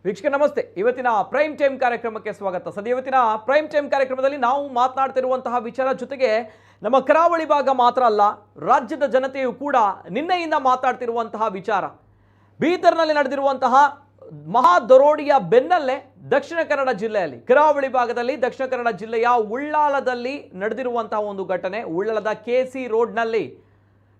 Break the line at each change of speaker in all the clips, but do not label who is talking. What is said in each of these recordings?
ವೀಕ್ಷಕ ನಮಸ್ತೆ. ಇವತ್ತಿನ ಪ್ರೈಮ್ ಟೈಮ್ ಕಾರ್ಯಕ್ರಮಕ್ಕೆ ಸ್ವಾಗತ. ಸದ್ಯ ಇವತ್ತಿನ ಪ್ರೈಮ್ ಟೈಮ್ ಕಾರ್ಯಕ್ರಮದಲ್ಲಿ ನಾವು ಮಾತನಾಡ್ತಿರುವಂತಹ ವಿಚಾರ ಜೊತೆಗೆ ನಮ್ಮ ಕರಾವಳಿ ಭಾಗ ಮಾತ್ರ ಅಲ್ಲ, ರಾಜ್ಯದ ಜನತೆಯು ಕೂಡ ನಿನ್ನೆಯಿಂದ ಮಾತಾಡ್ತಿರುವಂತಹ ವಿಚಾರ. ಬೀದರ್ನಲ್ಲಿ ನಡೆದಿರುವಂತಹ ಮಹಾ ದರೋಡೆಯ ಬೆನ್ನಲ್ಲೇ ದಕ್ಷಿಣ ಕನ್ನಡ ಜಿಲ್ಲೆಯಲ್ಲಿ, ಕರಾವಳಿ ಭಾಗದಲ್ಲಿ ದಕ್ಷಿಣ ಕನ್ನಡ ಜಿಲ್ಲೆಯ ಉಳ್ಳಾಲದಲ್ಲಿ ನಡೆದಿರುವಂತಹ ಒಂದು ಘಟನೆ. ಉಳ್ಳಾಲದ ಕೆಸಿ ರೋಡ್ನಲ್ಲಿ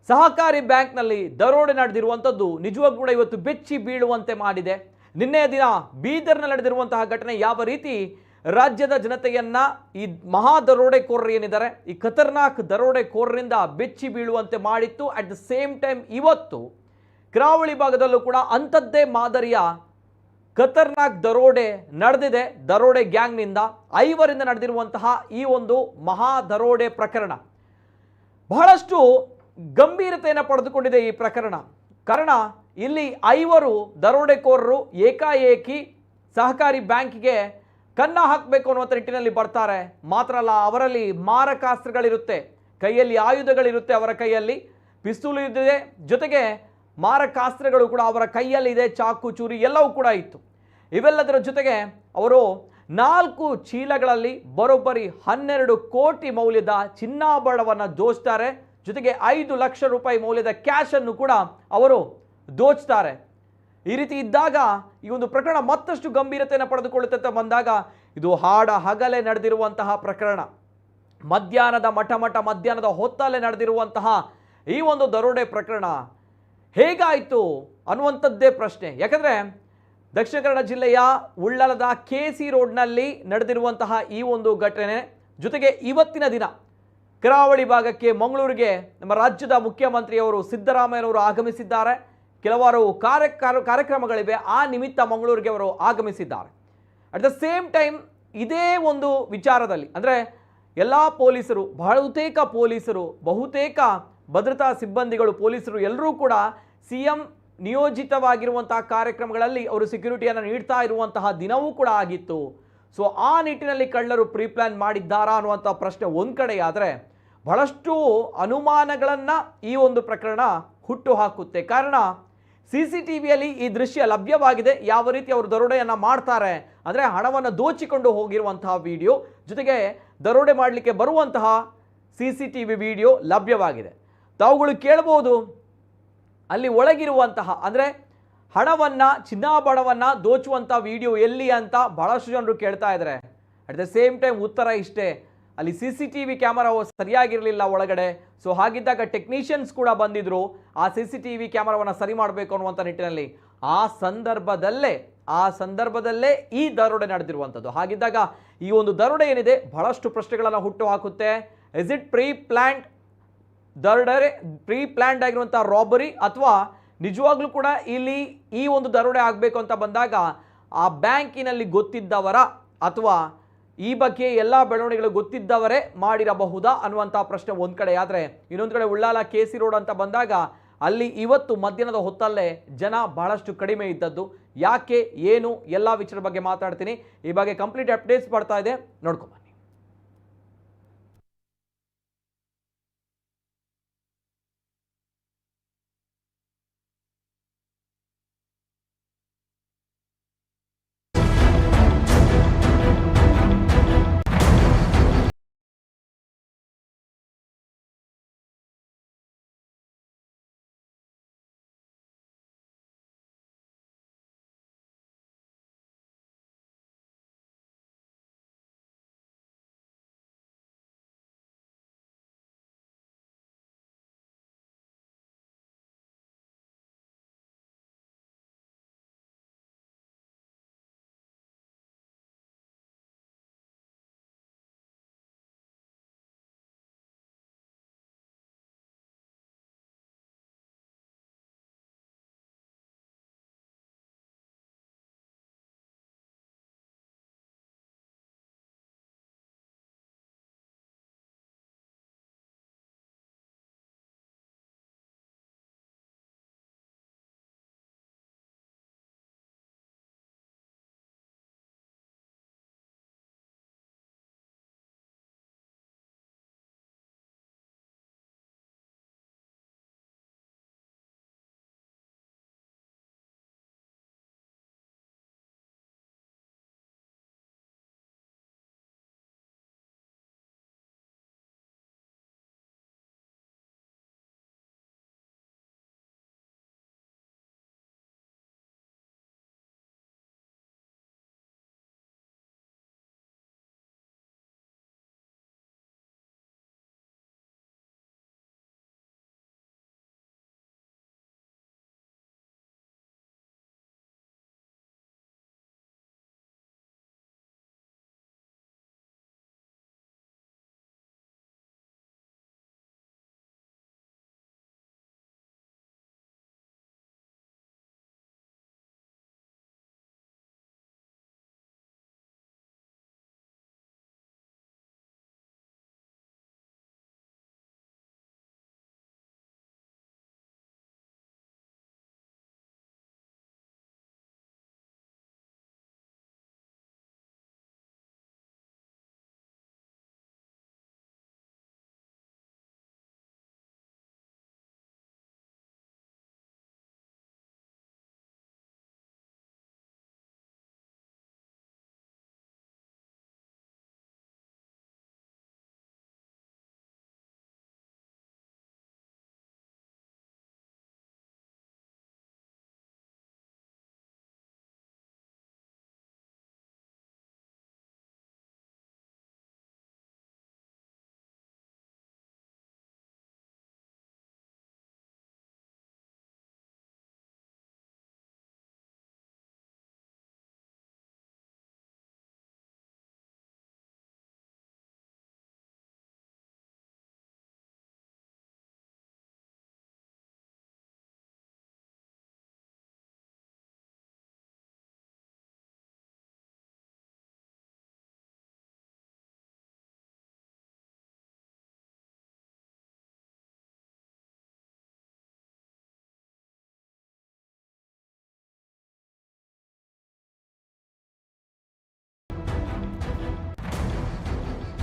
ಸಹಕಾರಿ ಬ್ಯಾಂಕ್ನಲ್ಲಿ ದರೋಡೆ ನಡೆದಿರುವಂಥದ್ದು ನಿಜವಾಗ್ಲೂ ಕೂಡ ಇವತ್ತು ಬೆಚ್ಚಿ ಬೀಳುವಂತೆ ಮಾಡಿದೆ. ನಿನ್ನೆಯ ದಿನ ಬೀದರ್ನಲ್ಲಿ ನಡೆದಿರುವಂತಹ ಘಟನೆ ಯಾವ ರೀತಿ ರಾಜ್ಯದ ಜನತೆಯನ್ನ ಈ ಮಹಾ ದರೋಡೆಕೋರರು ಏನಿದ್ದಾರೆ, ಈ ಖತರ್ನಾಕ್ ದರೋಡೆಕೋರರಿಂದ ಬೆಚ್ಚಿ ಬೀಳುವಂತೆ ಮಾಡಿತ್ತು. ಅಟ್ ದ ಸೇಮ್ ಟೈಮ್ ಇವತ್ತು ಕರಾವಳಿ ಭಾಗದಲ್ಲೂ ಕೂಡ ಅಂಥದ್ದೇ ಮಾದರಿಯ ಖತರ್ನಾಕ್ ದರೋಡೆ ನಡೆದಿದೆ. ದರೋಡೆ ಗ್ಯಾಂಗ್ನಿಂದ 5 ನಡೆದಿರುವಂತಹ ಈ ಒಂದು ಮಹಾ ದರೋಡೆ ಪ್ರಕರಣ ಬಹಳಷ್ಟು ಗಂಭೀರತೆಯನ್ನು ಪಡೆದುಕೊಂಡಿದೆ. ಈ ಪ್ರಕರಣ ಕಾರಣ ಇಲ್ಲಿ 5 ದರೋಡೆಕೋರರು ಏಕಾಏಕಿ ಸಹಕಾರಿ ಬ್ಯಾಂಕಿಗೆ ಕನ್ನ ಹಾಕಬೇಕು ಅನ್ನುವಂಥ ನಿಟ್ಟಿನಲ್ಲಿ ಬರ್ತಾರೆ. ಮಾತ್ರ ಅಲ್ಲ, ಅವರಲ್ಲಿ ಮಾರಕಾಸ್ತ್ರಗಳಿರುತ್ತೆ, ಕೈಯಲ್ಲಿ ಆಯುಧಗಳಿರುತ್ತೆ, ಅವರ ಕೈಯಲ್ಲಿ ಪಿಸ್ತೂಲ್ ಇದೆ, ಜೊತೆಗೆ ಮಾರಕಾಸ್ತ್ರಗಳು ಕೂಡ ಅವರ ಕೈಯಲ್ಲಿದೆ, ಚಾಕು ಚೂರಿ ಎಲ್ಲವೂ ಕೂಡ ಇತ್ತು. ಇವೆಲ್ಲದರ ಜೊತೆಗೆ ಅವರು 4 ಚೀಲಗಳಲ್ಲಿ ಬರೋಬ್ಬರಿ 12 ಕೋಟಿ ಮೌಲ್ಯದ ಚಿನ್ನಾಭರಣವನ್ನು ದೋಚ್ತಾರೆ. ಜೊತೆಗೆ 5 ಲಕ್ಷ ರೂಪಾಯಿ ಮೌಲ್ಯದ ಕ್ಯಾಶ್ ಅನ್ನು ಕೂಡ ಅವರು ದೋಚ್ತಾರೆ. ಈ ರೀತಿ ಇದ್ದಾಗ ಈ ಒಂದು ಪ್ರಕರಣ ಮತ್ತಷ್ಟು ಗಂಭೀರತೆಯನ್ನು ಪಡೆದುಕೊಳ್ಳುತ್ತೆ ಅಂತ ಬಂದಾಗ ಇದು ಹಗಲೇ ನಡೆದಿರುವಂತಹ ಪ್ರಕರಣ. ಮಧ್ಯಾಹ್ನದ ಹೊತ್ತಲ್ಲೇ ನಡೆದಿರುವಂತಹ ಈ ಒಂದು ದರೋಡೆ ಪ್ರಕರಣ ಹೇಗಾಯಿತು ಅನ್ನುವಂಥದ್ದೇ ಪ್ರಶ್ನೆ. ಯಾಕಂದರೆ ದಕ್ಷಿಣ ಕನ್ನಡ ಜಿಲ್ಲೆಯ ಉಳ್ಳಾಲದ ಕೆಸಿ ರೋಡ್ನಲ್ಲಿ ನಡೆದಿರುವಂತಹ ಈ ಒಂದು ಘಟನೆ ಜೊತೆಗೆ ಇವತ್ತಿನ ದಿನ ಕರಾವಳಿ ಭಾಗಕ್ಕೆ ಮಂಗಳೂರಿಗೆ ನಮ್ಮ ರಾಜ್ಯದ ಮುಖ್ಯಮಂತ್ರಿಯವರು ಸಿದ್ದರಾಮಯ್ಯನವರು ಆಗಮಿಸಿದ್ದಾರೆ. ಕೆಲವಾರು ಕಾರ್ಯಕ್ರಮಗಳಿವೆ, ಆ ನಿಮಿತ್ತ ಮಂಗಳೂರಿಗೆ ಅವರು ಆಗಮಿಸಿದ್ದಾರೆ. ಅಟ್ ದ ಸೇಮ್ ಟೈಮ್ ಇದೇ ಒಂದು ವಿಚಾರದಲ್ಲಿ ಅಂದರೆ ಎಲ್ಲ ಪೊಲೀಸರು, ಬಹುತೇಕ ಭದ್ರತಾ ಸಿಬ್ಬಂದಿಗಳು, ಪೊಲೀಸರು ಎಲ್ಲರೂ ಕೂಡ CM ನಿಯೋಜಿತವಾಗಿರುವಂತಹ ಕಾರ್ಯಕ್ರಮಗಳಲ್ಲಿ ಅವರು ಸೆಕ್ಯೂರಿಟಿಯನ್ನು ನೀಡ್ತಾ ಇರುವಂತಹ ದಿನವೂ ಕೂಡ ಆಗಿತ್ತು. ಸೊ ಆ ನಿಟ್ಟಿನಲ್ಲಿ ಕಳ್ಳರು ಪ್ರೀಪ್ಲಾನ್ ಮಾಡಿದ್ದಾರಾ ಅನ್ನುವಂಥ ಪ್ರಶ್ನೆ ಒಂದು ಕಡೆಯಾದರೆ, ಬಹಳಷ್ಟು ಅನುಮಾನಗಳನ್ನು ಈ ಒಂದು ಪ್ರಕರಣ ಹುಟ್ಟು ಹಾಕುತ್ತೆ. ಕಾರಣ CCTVಯಲ್ಲಿ ಈ ದೃಶ್ಯ ಲಭ್ಯವಾಗಿದೆ. ಯಾವ ರೀತಿ ಅವರು ದರೋಡೆಯನ್ನು ಮಾಡ್ತಾರೆ ಅಂದರೆ ಹಣವನ್ನು ದೋಚಿಕೊಂಡು ಹೋಗಿರುವಂತಹ ವಿಡಿಯೋ, ಜೊತೆಗೆ ದರೋಡೆ ಮಾಡಲಿಕ್ಕೆ ಬರುವಂತಹ CCTV ವಿಡಿಯೋ ಲಭ್ಯವಾಗಿದೆ. ತಾವುಗಳು ಕೇಳಬಹುದು, ಅಲ್ಲಿ ಒಳಗಿರುವಂತಹ ಅಂದರೆ ಹಣವನ್ನು, ಚಿನ್ನಾಭರಣವನ್ನು ದೋಚುವಂಥ ವಿಡಿಯೋ ಎಲ್ಲಿ ಅಂತ ಬಹಳಷ್ಟು ಜನರು ಕೇಳ್ತಾ ಇದ್ದಾರೆ. ಅಟ್ ದ ಸೇಮ್ ಟೈಮ್ ಉತ್ತರ ಇಷ್ಟೇ, ಅಲ್ಲಿ CCTV ಕ್ಯಾಮರಾ ಸರಿಯಾಗಿರಲಿಲ್ಲ ಒಳಗಡೆ. ಸೊ ಹಾಗಿದ್ದಾಗ ಟೆಕ್ನಿಷಿಯನ್ಸ್ ಕೂಡ ಬಂದಿದ್ರು ಆ CCTV ಕ್ಯಾಮರಾವನ್ನು ಸರಿ ಮಾಡಬೇಕು ಅನ್ನುವಂಥ ನಿಟ್ಟಿನಲ್ಲಿ. ಆ ಸಂದರ್ಭದಲ್ಲೇ ಈ ದರೋಡೆ ನಡೆದಿರುವಂಥದ್ದು. ಹಾಗಿದ್ದಾಗ ಈ ಒಂದು ದರೋಡೆ ಏನಿದೆ ಬಹಳಷ್ಟು ಪ್ರಶ್ನೆಗಳನ್ನು ಹುಟ್ಟು ಹಾಕುತ್ತೆ. ಇಸ್ ಇಟ್ ಪ್ರೀ ಪ್ಲ್ಯಾಂಡ್ ಆಗಿರುವಂಥ ರಾಬರಿ, ಅಥವಾ ನಿಜವಾಗ್ಲೂ ಕೂಡ ಇಲ್ಲಿ ಈ ಒಂದು ದರೋಡೆ ಆಗಬೇಕು ಅಂತ ಬಂದಾಗ ಆ ಬ್ಯಾಂಕಿನಲ್ಲಿ ಗೊತ್ತಿದ್ದವರ ಅಥವಾ ಈ ಬಗ್ಗೆ ಎಲ್ಲ ಬೆಳವಣಿಗೆಗಳು ಗೊತ್ತಿದ್ದವರೇ ಮಾಡಿರಬಹುದಾ ಅನ್ನುವಂಥ ಪ್ರಶ್ನೆ ಒಂದು ಕಡೆ. ಆದರೆ ಇನ್ನೊಂದು ಕಡೆ ಉಳ್ಳಾಲ ಕೆಸಿ ರೋಡ್ ಅಂತ ಬಂದಾಗ ಅಲ್ಲಿ ಇವತ್ತು ಮಧ್ಯಾಹ್ನದ ಹೊತ್ತಲ್ಲೇ ಜನ ಬಹಳಷ್ಟು ಕಡಿಮೆ ಇದ್ದದ್ದು. ಯಾಕೆ, ಏನು, ಎಲ್ಲ ವಿಚಾರದ ಬಗ್ಗೆ ಮಾತಾಡ್ತೀನಿ. ಈ ಬಗ್ಗೆ ಕಂಪ್ಲೀಟ್ ಅಪ್ಡೇಟ್ಸ್ ಬರ್ತಾ ಇದೆ, ನೋಡ್ಕೊಂಬ.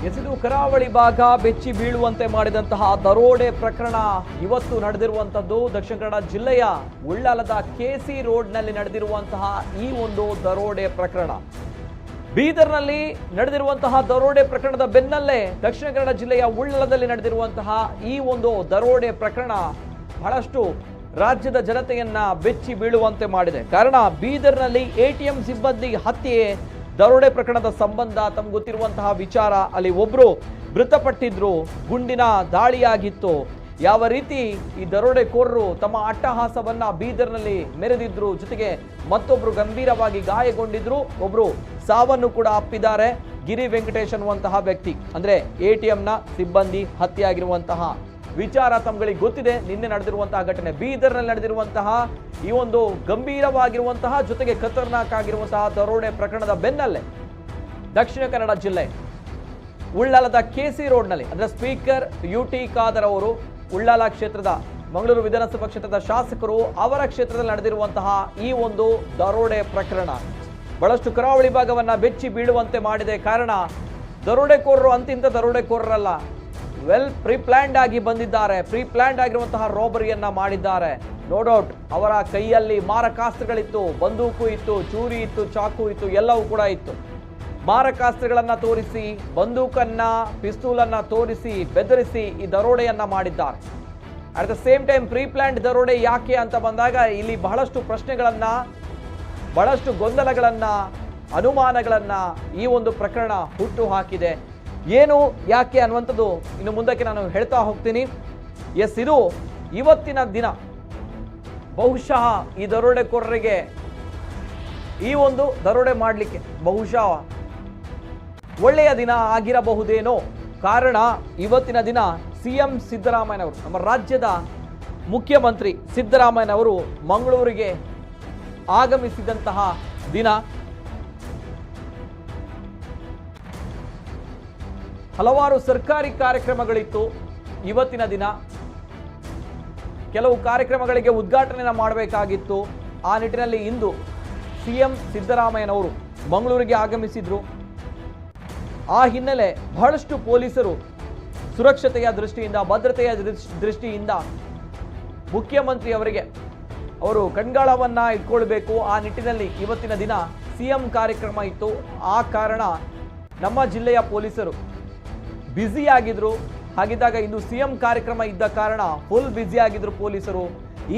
ಎಸೆದು ಕರಾವಳಿ ಭಾಗ ಬೆಚ್ಚಿ ಬೀಳುವಂತೆ ಮಾಡಿದಂತಹ ದರೋಡೆ ಪ್ರಕರಣ ಇವತ್ತು ನಡೆದಿರುವಂತದ್ದು ದಕ್ಷಿಣ ಕನ್ನಡ ಜಿಲ್ಲೆಯ ಉಳ್ಳಾಲದ ಕೆಸಿ ರೋಡ್ನಲ್ಲಿ ನಡೆದಿರುವಂತಹ ಈ ಒಂದು ದರೋಡೆ ಪ್ರಕರಣ. ಬೀದರ್ನಲ್ಲಿ ನಡೆದಿರುವಂತಹ ದರೋಡೆ ಪ್ರಕರಣದ ಬೆನ್ನಲ್ಲೇ ದಕ್ಷಿಣ ಕನ್ನಡ ಜಿಲ್ಲೆಯ ಉಳ್ಳಾಲದಲ್ಲಿ ನಡೆದಿರುವಂತಹ ಈ ಒಂದು ದರೋಡೆ ಪ್ರಕರಣ ಬಹಳಷ್ಟು ರಾಜ್ಯದ ಜನತೆಯನ್ನ ಬೆಚ್ಚಿ ಬೀಳುವಂತೆ ಮಾಡಿದೆ. ಕಾರಣ ಬೀದರ್ನಲ್ಲಿ ಎಟಿಎಂ ಸಿಬ್ಬಂದಿ ಹತ್ಯೆ ದರೋಡೆ ಪ್ರಕರಣದ ಸಂಬಂಧ ತಮ್ಗೆ ಗೊತ್ತಿರುವಂತಹ ವಿಚಾರ. ಅಲ್ಲಿ ಒಬ್ರು ಮೃತಪಟ್ಟಿದ್ರು, ಗುಂಡಿನ ದಾಳಿಯಾಗಿತ್ತು. ಯಾವ ರೀತಿ ಈ ದರೋಡೆಕೋರರು ತಮ್ಮ ಅಟ್ಟಹಾಸವನ್ನ ಬೀದರ್ನಲ್ಲಿ ಮೆರೆದಿದ್ರು, ಜೊತೆಗೆ ಮತ್ತೊಬ್ರು ಗಂಭೀರವಾಗಿ ಗಾಯಗೊಂಡಿದ್ರು, ಒಬ್ರು ಸಾವನ್ನು ಕೂಡ ಅಪ್ಪಿದ್ದಾರೆ. ಗಿರಿ ವೆಂಕಟೇಶ್ ಅನ್ನುವಂತಹ ವ್ಯಕ್ತಿ, ಅಂದ್ರೆ ಎಟಿಎಂನ ಸಿಬ್ಬಂದಿ ಹತ್ಯೆಯಾಗಿರುವಂತಹ ವಿಚಾರ ತಮ್ಗಳಿಗೆ ಗೊತ್ತಿದೆ. ನಿನ್ನೆ ನಡೆದಿರುವಂತಹ ಘಟನೆ ಬೀದರ್ನಲ್ಲಿ ನಡೆದಿರುವಂತಹ ಈ ಒಂದು ಗಂಭೀರವಾಗಿರುವಂತಹ ಜೊತೆಗೆ ಖತರ್ನಾಕ್ ಆಗಿರುವಂತಹ ದರೋಡೆ ಪ್ರಕರಣದ ಬೆನ್ನಲ್ಲೇ ದಕ್ಷಿಣ ಕನ್ನಡ ಜಿಲ್ಲೆ ಉಳ್ಳಾಲದ ಕೆಸಿ ರೋಡ್ನಲ್ಲಿ ಅಂದ್ರೆ ಸ್ಪೀಕರ್ ಯುಟಿ ಖಾದರ್ ಅವರು ಉಳ್ಳಾಲ ಕ್ಷೇತ್ರದ ಮಂಗಳೂರು ವಿಧಾನಸಭಾ ಕ್ಷೇತ್ರದ ಶಾಸಕರು ಅವರ ಕ್ಷೇತ್ರದಲ್ಲಿ ನಡೆದಿರುವಂತಹ ಈ ಒಂದು ದರೋಡೆ ಪ್ರಕರಣ ಬಹಳಷ್ಟು ಕರಾವಳಿ ಭಾಗವನ್ನ ಬೆಚ್ಚಿ ಬೀಳುವಂತೆ ಮಾಡಿದೆ. ಕಾರಣ ದರೋಡೆಕೋರರು ಅಂತಿಂತ ದರೋಡೆಕೋರರಲ್ಲ, ವೆಲ್ ಪ್ರಿಪ್ಲಾನ್ಡ್ ಆಗಿ ಬಂದಿದ್ದಾರೆ. ಪ್ರಿಪ್ಲಾನ್ಡ್ ಆಗಿರುವಂತಹ ರಾಬರಿಯನ್ನ ಮಾಡಿದ್ದಾರೆ. ನೋ ಡೌಟ್ ಅವರ ಕೈಯಲ್ಲಿ ಮಾರಕಾಸ್ತ್ರಗಳಿತ್ತು, ಬಂದೂಕು ಇತ್ತು, ಚೂರಿ ಇತ್ತು, ಚಾಕು ಇತ್ತು, ಎಲ್ಲವೂ ಕೂಡ ಇತ್ತು. ಮಾರಕಾಸ್ತ್ರಗಳನ್ನ ತೋರಿಸಿ, ಬಂದೂಕನ್ನ, ಪಿಸ್ತೂಲನ್ನ ತೋರಿಸಿ, ಬೆದರಿಸಿ ಈ ದರೋಡೆಯನ್ನ ಮಾಡಿದ್ದಾರೆ. ಅಟ್ ದ ಸೇಮ್ ಟೈಮ್ ಪ್ರಿಪ್ಲಾನ್ಡ್ ದರೋಡೆ ಯಾಕೆ ಅಂತ ಬಂದಾಗ ಇಲ್ಲಿ ಬಹಳಷ್ಟು ಪ್ರಶ್ನೆಗಳನ್ನ, ಬಹಳಷ್ಟು ಗೊಂದಲಗಳನ್ನ, ಅನುಮಾನಗಳನ್ನ ಈ ಒಂದು ಪ್ರಕರಣ ಹುಟ್ಟು ಹಾಕಿದೆ. ಏನು ಯಾಕೆ ಅನ್ನುವಂಥದ್ದು ಇನ್ನು ಮುಂದಕ್ಕೆ ನಾನು ಹೇಳ್ತಾ ಹೋಗ್ತೀನಿ. ಎಸ್, ಇದು ಇವತ್ತಿನ ದಿನ ಬಹುಶಃ ಈ ದರೋಡೆಕೋರರಿಗೆ ಈ ಒಂದು ದರೋಡೆ ಮಾಡಲಿಕ್ಕೆ ಬಹುಶಃ ಒಳ್ಳೆಯ ದಿನ ಆಗಿರಬಹುದೇನೋ. ಕಾರಣ ಇವತ್ತಿನ ದಿನ ಸಿಎಂ ಸಿದ್ದರಾಮಯ್ಯನವರು, ನಮ್ಮ ರಾಜ್ಯದ ಮುಖ್ಯಮಂತ್ರಿ ಸಿದ್ದರಾಮಯ್ಯನವರು ಮಂಗಳೂರಿಗೆ ಆಗಮಿಸಿದಂತಹ ದಿನ. ಹಲವಾರು ಸರ್ಕಾರಿ ಕಾರ್ಯಕ್ರಮಗಳಿತ್ತು ಇವತ್ತಿನ ದಿನ. ಕೆಲವು ಕಾರ್ಯಕ್ರಮಗಳಿಗೆ ಉದ್ಘಾಟನೆಯನ್ನು ಮಾಡಬೇಕಾಗಿತ್ತು. ಆ ನಿಟ್ಟಿನಲ್ಲಿ ಇಂದು ಸಿಎಂ ಸಿದ್ದರಾಮಯ್ಯನವರು ಮಂಗಳೂರಿಗೆ ಆಗಮಿಸಿದ್ರು. ಆ ಹಿನ್ನೆಲೆ ಬಹಳಷ್ಟು ಪೊಲೀಸರು ಸುರಕ್ಷತೆಯ ದೃಷ್ಟಿಯಿಂದ, ಭದ್ರತೆಯ ದೃಷ್ಟಿಯಿಂದ ಮುಖ್ಯಮಂತ್ರಿ ಅವರಿಗೆ ಅವರು ಕಣ್ಗಾಳವನ್ನ ಇಟ್ಕೊಳ್ಬೇಕು. ಆ ನಿಟ್ಟಿನಲ್ಲಿ ಇವತ್ತಿನ ದಿನ ಸಿಎಂ ಕಾರ್ಯಕ್ರಮ ಇತ್ತು. ಆ ಕಾರಣ ನಮ್ಮ ಜಿಲ್ಲೆಯ ಪೊಲೀಸರು ಬ್ಯುಸಿ ಆಗಿದ್ರು. ಹಾಗಿದ್ದಾಗ ಇಂದು ಸಿಎಂ ಕಾರ್ಯಕ್ರಮ ಇದ್ದ ಕಾರಣ ಫುಲ್ ಬ್ಯುಸಿ ಆಗಿದ್ರು ಪೊಲೀಸರು.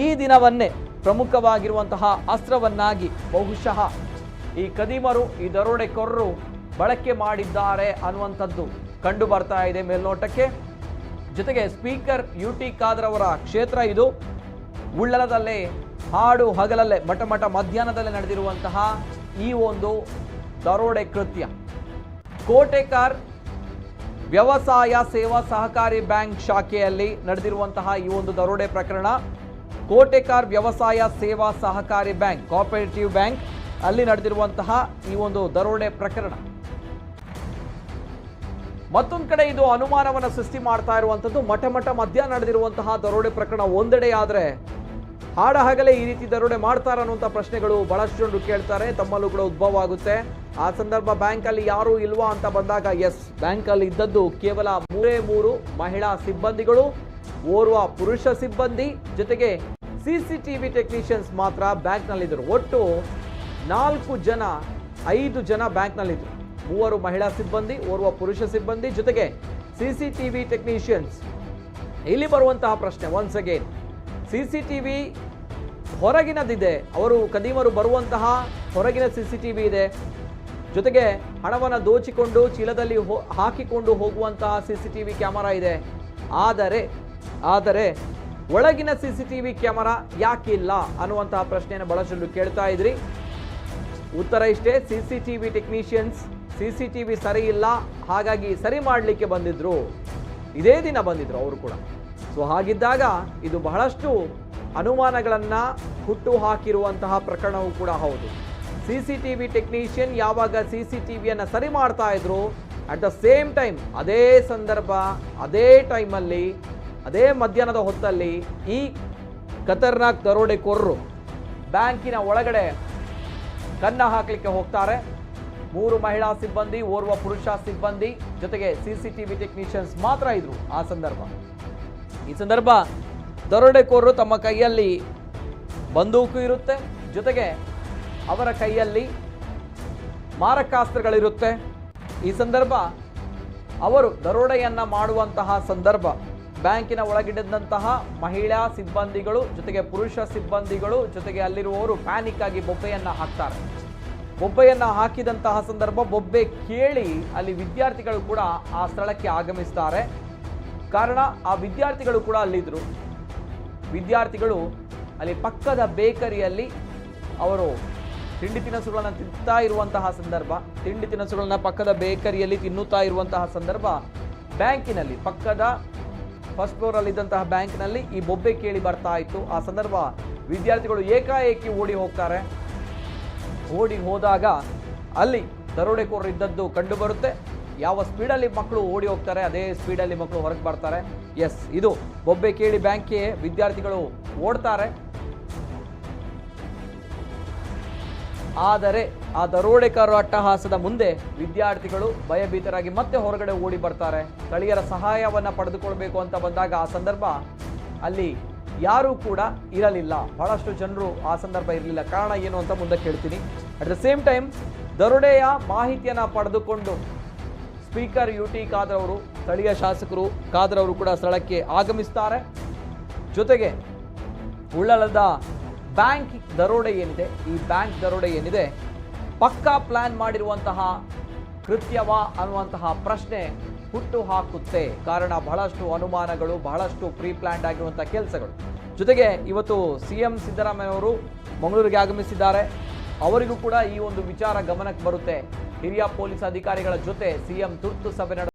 ಈ ದಿನವನ್ನೇ ಪ್ರಮುಖವಾಗಿರುವಂತಹ ಅಸ್ತ್ರವನ್ನಾಗಿ ಬಹುಶಃ ಈ ಕದೀಮರು, ಈ ದರೋಡೆಕೋರರು ಬಳಕೆ ಮಾಡಿದ್ದಾರೆ ಅನ್ನುವಂಥದ್ದು ಕಂಡು ಬರ್ತಾ ಇದೆ ಮೇಲ್ನೋಟಕ್ಕೆ. ಜೊತೆಗೆ ಸ್ಪೀಕರ್ ಯುಟಿ ಖಾದರ್ ಅವರ ಕ್ಷೇತ್ರ ಇದು. ಉಳ್ಳಲದಲ್ಲೇ ಹಾಡು ಹಗಲಲ್ಲೇ ಮಠ ಮಧ್ಯಾಹ್ನದಲ್ಲೇ ನಡೆದಿರುವಂತಹ ಈ ಒಂದು ದರೋಡೆ ಕೃತ್ಯ ಕೋಟೆಕಾರ್ ವ್ಯವಸಾಯ ಸೇವಾ ಸಹಕಾರಿ ಬ್ಯಾಂಕ್ ಶಾಖೆಯಲ್ಲಿ ನಡೆದಿರುವಂತಹ ಈ ಒಂದು ದರೋಡೆ ಪ್ರಕರಣ. ಕೋಟೆಕಾರ್ ವ್ಯವಸಾಯ ಸೇವಾ ಸಹಕಾರಿ ಬ್ಯಾಂಕ್, ಕೋಆಪರೇಟಿವ್ ಬ್ಯಾಂಕ್ ಅಲ್ಲಿ ನಡೆದಿರುವಂತಹ ಈ ಒಂದು ದರೋಡೆ ಪ್ರಕರಣ ಮತ್ತೊಂದು ಕಡೆ ಇದು ಅನುಮಾನವನ್ನು ಸೃಷ್ಟಿ ಮಾಡ್ತಾ ಇರುವಂಥದ್ದು. ಮಠ ಮಧ್ಯಾಹ್ನ ನಡೆದಿರುವಂತಹ ದರೋಡೆ ಪ್ರಕರಣ ಒಂದೆಡೆ ಆದರೆ ಹಾಡ ಹಗಲೇ ಈ ರೀತಿ ದರೋಡೆ ಮಾಡ್ತಾರ ಅನ್ನುವಂಥ ಪ್ರಶ್ನೆಗಳು ಬಹಳಷ್ಟು ಜನರು ಕೇಳ್ತಾರೆ, ತಮ್ಮಲ್ಲೂ ಕೂಡ ಉದ್ಭವ ಆಗುತ್ತೆ. ಆ ಸಂದರ್ಭ ಬ್ಯಾಂಕಲ್ಲಿ ಯಾರೂ ಇಲ್ವಾ ಅಂತ ಬಂದಾಗ ಎಸ್, ಬ್ಯಾಂಕಲ್ಲಿ ಇದ್ದದ್ದು ಕೇವಲ 3 ಮಹಿಳಾ ಸಿಬ್ಬಂದಿಗಳು, ಓರ್ವ ಪುರುಷ ಸಿಬ್ಬಂದಿ, ಜೊತೆಗೆ CCTV ಟೆಕ್ನಿಷಿಯನ್ಸ್ ಮಾತ್ರ ಬ್ಯಾಂಕ್ನಲ್ಲಿದ್ದರು. ಒಟ್ಟು 5 ಜನ ಬ್ಯಾಂಕ್ನಲ್ಲಿದ್ದರು. 3 ಮಹಿಳಾ ಸಿಬ್ಬಂದಿ, ಓರ್ವ ಪುರುಷ ಸಿಬ್ಬಂದಿ, ಜೊತೆಗೆ CCTV ಟೆಕ್ನಿಷಿಯನ್ಸ್. ಇಲ್ಲಿ ಬರುವಂತಹ ಪ್ರಶ್ನೆ ಒನ್ಸ್ ಅಗೇನ್, CCTV ಹೊರಗಿನದಿದೆ, ಅವರು ಕದೀಮರು ಬರುವಂತಹ ಹೊರಗಿನ CCTV ಇದೆ, ಜೊತೆಗೆ ಹಣವನ್ನು ದೋಚಿಕೊಂಡು ಚೀಲದಲ್ಲಿ ಹಾಕಿಕೊಂಡು ಹೋಗುವಂತಹ CCTV ಕ್ಯಾಮರಾ ಇದೆ. ಆದರೆ ಒಳಗಿನ CCTV ಕ್ಯಾಮರಾ ಯಾಕಿಲ್ಲ ಅನ್ನುವಂತಹ ಪ್ರಶ್ನೆಯನ್ನು ಬಹಳಷ್ಟು ಕೇಳ್ತಾ ಇದ್ರಿ. ಉತ್ತರ ಇಷ್ಟೇ, CCTV ಟೆಕ್ನಿಷಿಯನ್ಸ್ CCTV ಸರಿ ಇಲ್ಲ, ಹಾಗಾಗಿ ಸರಿ ಮಾಡಲಿಕ್ಕೆ ಬಂದಿದ್ರು. ಇದೇ ದಿನ ಬಂದಿದ್ರು ಅವರು ಕೂಡ. ಸೊ ಹಾಗಿದ್ದಾಗ ಇದು ಬಹಳಷ್ಟು ಅನುಮಾನಗಳನ್ನ ಹುಟ್ಟು ಹಾಕಿರುವಂತಹ ಪ್ರಕರಣವೂ ಕೂಡ ಹೌದು. CCTV ಟೆಕ್ನಿಷಿಯನ್ ಯಾವಾಗ CCTVಯನ್ನು ಸರಿ ಮಾಡ್ತಾ ಇದ್ರು, ಅಟ್ ದ ಸೇಮ್ ಟೈಮ್ ಅದೇ ಸಂದರ್ಭ, ಅದೇ ಟೈಮಲ್ಲಿ, ಅದೇ ಮಧ್ಯಾಹ್ನದ ಹೊತ್ತಲ್ಲಿ ಈ ಖತರ್ನಾಕ್ ದರೋಡೆಕೋರರು ಬ್ಯಾಂಕಿನ ಒಳಗಡೆ ಕನ್ನ ಹಾಕಲಿಕ್ಕೆ ಹೋಗ್ತಾರೆ. 3 ಮಹಿಳಾ ಸಿಬ್ಬಂದಿ, ಓರ್ವ ಪುರುಷ ಸಿಬ್ಬಂದಿ ಜೊತೆಗೆ CCTV ಟೆಕ್ನಿಷಿಯನ್ಸ್ ಮಾತ್ರ ಇದ್ರು ಆ ಸಂದರ್ಭ. ಈ ಸಂದರ್ಭ ದರೋಡೆಕೋರರು ತಮ್ಮ ಕೈಯಲ್ಲಿ ಬಂದೂಕು ಇರುತ್ತೆ, ಜೊತೆಗೆ ಅವರ ಕೈಯಲ್ಲಿ ಮಾರಕಾಸ್ತ್ರಗಳಿರುತ್ತೆ. ಈ ಸಂದರ್ಭ ಅವರು ದರೋಡೆಯನ್ನ ಮಾಡುವಂತಹ ಸಂದರ್ಭ ಬ್ಯಾಂಕಿನ ಒಳಗಿಡಿದಂತಹ ಮಹಿಳಾ ಸಿಬ್ಬಂದಿಗಳು ಜೊತೆಗೆ ಪುರುಷ ಸಿಬ್ಬಂದಿಗಳು ಜೊತೆಗೆ ಅಲ್ಲಿರುವವರು ಪ್ಯಾನಿಕ್ ಆಗಿ ಬೊಬ್ಬೆಯನ್ನ ಹಾಕ್ತಾರೆ. ಬೊಬ್ಬೆಯನ್ನ ಹಾಕಿದಂತಹ ಸಂದರ್ಭ ಬೊಬ್ಬೆ ಕೇಳಿ ಅಲ್ಲಿ ವಿದ್ಯಾರ್ಥಿಗಳು ಕೂಡ ಆ ಸ್ಥಳಕ್ಕೆ ಆಗಮಿಸ್ತಾರೆ. ಕಾರಣ ಆ ವಿದ್ಯಾರ್ಥಿಗಳು ಕೂಡ ಅಲ್ಲಿದ್ರು. ವಿದ್ಯಾರ್ಥಿಗಳು ಅಲ್ಲಿ ಪಕ್ಕದ ಬೇಕರಿಯಲ್ಲಿ ಅವರು ತಿಂಡಿ ತಿನಿಸುಗಳನ್ನು ತಿಂತಾ ಇರುವಂತಹ ಸಂದರ್ಭ, ತಿಂಡಿ ತಿನಿಸುಗಳನ್ನ ಪಕ್ಕದ ಬೇಕರಿಯಲ್ಲಿ ತಿನ್ನುತ್ತಾ ಇರುವಂತಹ ಸಂದರ್ಭ ಬ್ಯಾಂಕಿನಲ್ಲಿ ಪಕ್ಕದ ಫಸ್ಟ್ ಫ್ಲೋರಲ್ಲಿದ್ದಂತಹ ಬ್ಯಾಂಕ್ನಲ್ಲಿ ಈ ಬೊಬ್ಬೆ ಕೇಳಿ ಬರ್ತಾ ಇತ್ತು. ಆ ಸಂದರ್ಭ ವಿದ್ಯಾರ್ಥಿಗಳು ಏಕಾಏಕಿ ಓಡಿ ಹೋಗ್ತಾರೆ. ಓಡಿ ಹೋದಾಗ ಅಲ್ಲಿ ದರೋಡೆಕೋರರು ಇದ್ದದ್ದು ಕಂಡು ಬರುತ್ತೆ. ಯಾವ ಸ್ಪೀಡಲ್ಲಿ ಮಕ್ಕಳು ಓಡಿ ಹೋಗ್ತಾರೆ ಅದೇ ಸ್ಪೀಡಲ್ಲಿ ಮಕ್ಕಳು ಹೊರಗೆ ಬರ್ತಾರೆ. ಎಸ್, ಇದು ಬೊಬ್ಬೆ ಕೇಳಿ ಬ್ಯಾಂಕ್ಗೆ ವಿದ್ಯಾರ್ಥಿಗಳು ಓಡ್ತಾರೆ. ಆದರೆ ಆ ದರೋಡೆಕೋರರ ಅಟ್ಟಹಾಸದ ಮುಂದೆ ವಿದ್ಯಾರ್ಥಿಗಳು ಭಯಭೀತರಾಗಿ ಮತ್ತೆ ಹೊರಗಡೆ ಓಡಿ ಬರ್ತಾರೆ. ಸ್ಥಳೀಯರ ಸಹಾಯವನ್ನ ಪಡೆದುಕೊಳ್ಬೇಕು ಅಂತ ಬಂದಾಗ ಆ ಸಂದರ್ಭ ಅಲ್ಲಿ ಯಾರೂ ಕೂಡ ಇರಲಿಲ್ಲ. ಬಹಳಷ್ಟು ಜನರು ಆ ಸಂದರ್ಭ ಇರಲಿಲ್ಲ. ಕಾರಣ ಏನು ಅಂತ ಮುಂದೆ ಕೇಳ್ತೀನಿ. ಅಟ್ ದ ಸೇಮ್ ಟೈಮ್ ದರೋಡೆಯ ಮಾಹಿತಿಯನ್ನು ಪಡೆದುಕೊಂಡು ಸ್ಪೀಕರ್ UT ಖಾದರ್ ಅವರು, ಸ್ಥಳೀಯ ಶಾಸಕರು ಖಾದರ್ ಅವರು ಕೂಡ ಸ್ಥಳಕ್ಕೆ ಆಗಮಿಸ್ತಾರೆ. ಜೊತೆಗೆ ಉಳ್ಳಾಲದ ಬ್ಯಾಂಕ್ ದರೋಡೆ ಏನಿದೆ, ಈ ಬ್ಯಾಂಕ್ ದರೋಡೆ ಏನಿದೆ ಪಕ್ಕಾ ಪ್ಲಾನ್ ಮಾಡಿರುವಂತಹ ಕೃತ್ಯವಾ ಅನ್ನುವಂತಹ ಪ್ರಶ್ನೆ ಹುಟ್ಟು ಹಾಕುತ್ತೆ. ಕಾರಣ ಬಹಳಷ್ಟು ಅನುಮಾನಗಳು, ಬಹಳಷ್ಟು ಪ್ರೀ ಪ್ಲಾನ್ಡ್ ಆಗಿರುವಂತಹ ಕೆಲಸಗಳು. ಜೊತೆಗೆ ಇವತ್ತು CM ಸಿದ್ದರಾಮಯ್ಯ ಅವರು ಮಂಗಳೂರಿಗೆ ಆಗಮಿಸಿದ್ದಾರೆ. ಅವರಿಗೂ ಕೂಡ ಈ ಒಂದು ವಿಚಾರ ಗಮನಕ್ಕೆ ಬರುತ್ತೆ. ಹಿರಿಯ ಪೊಲೀಸ್ ಅಧಿಕಾರಿಗಳ ಜೊತೆ CM ತುರ್ತು ಸಭೆ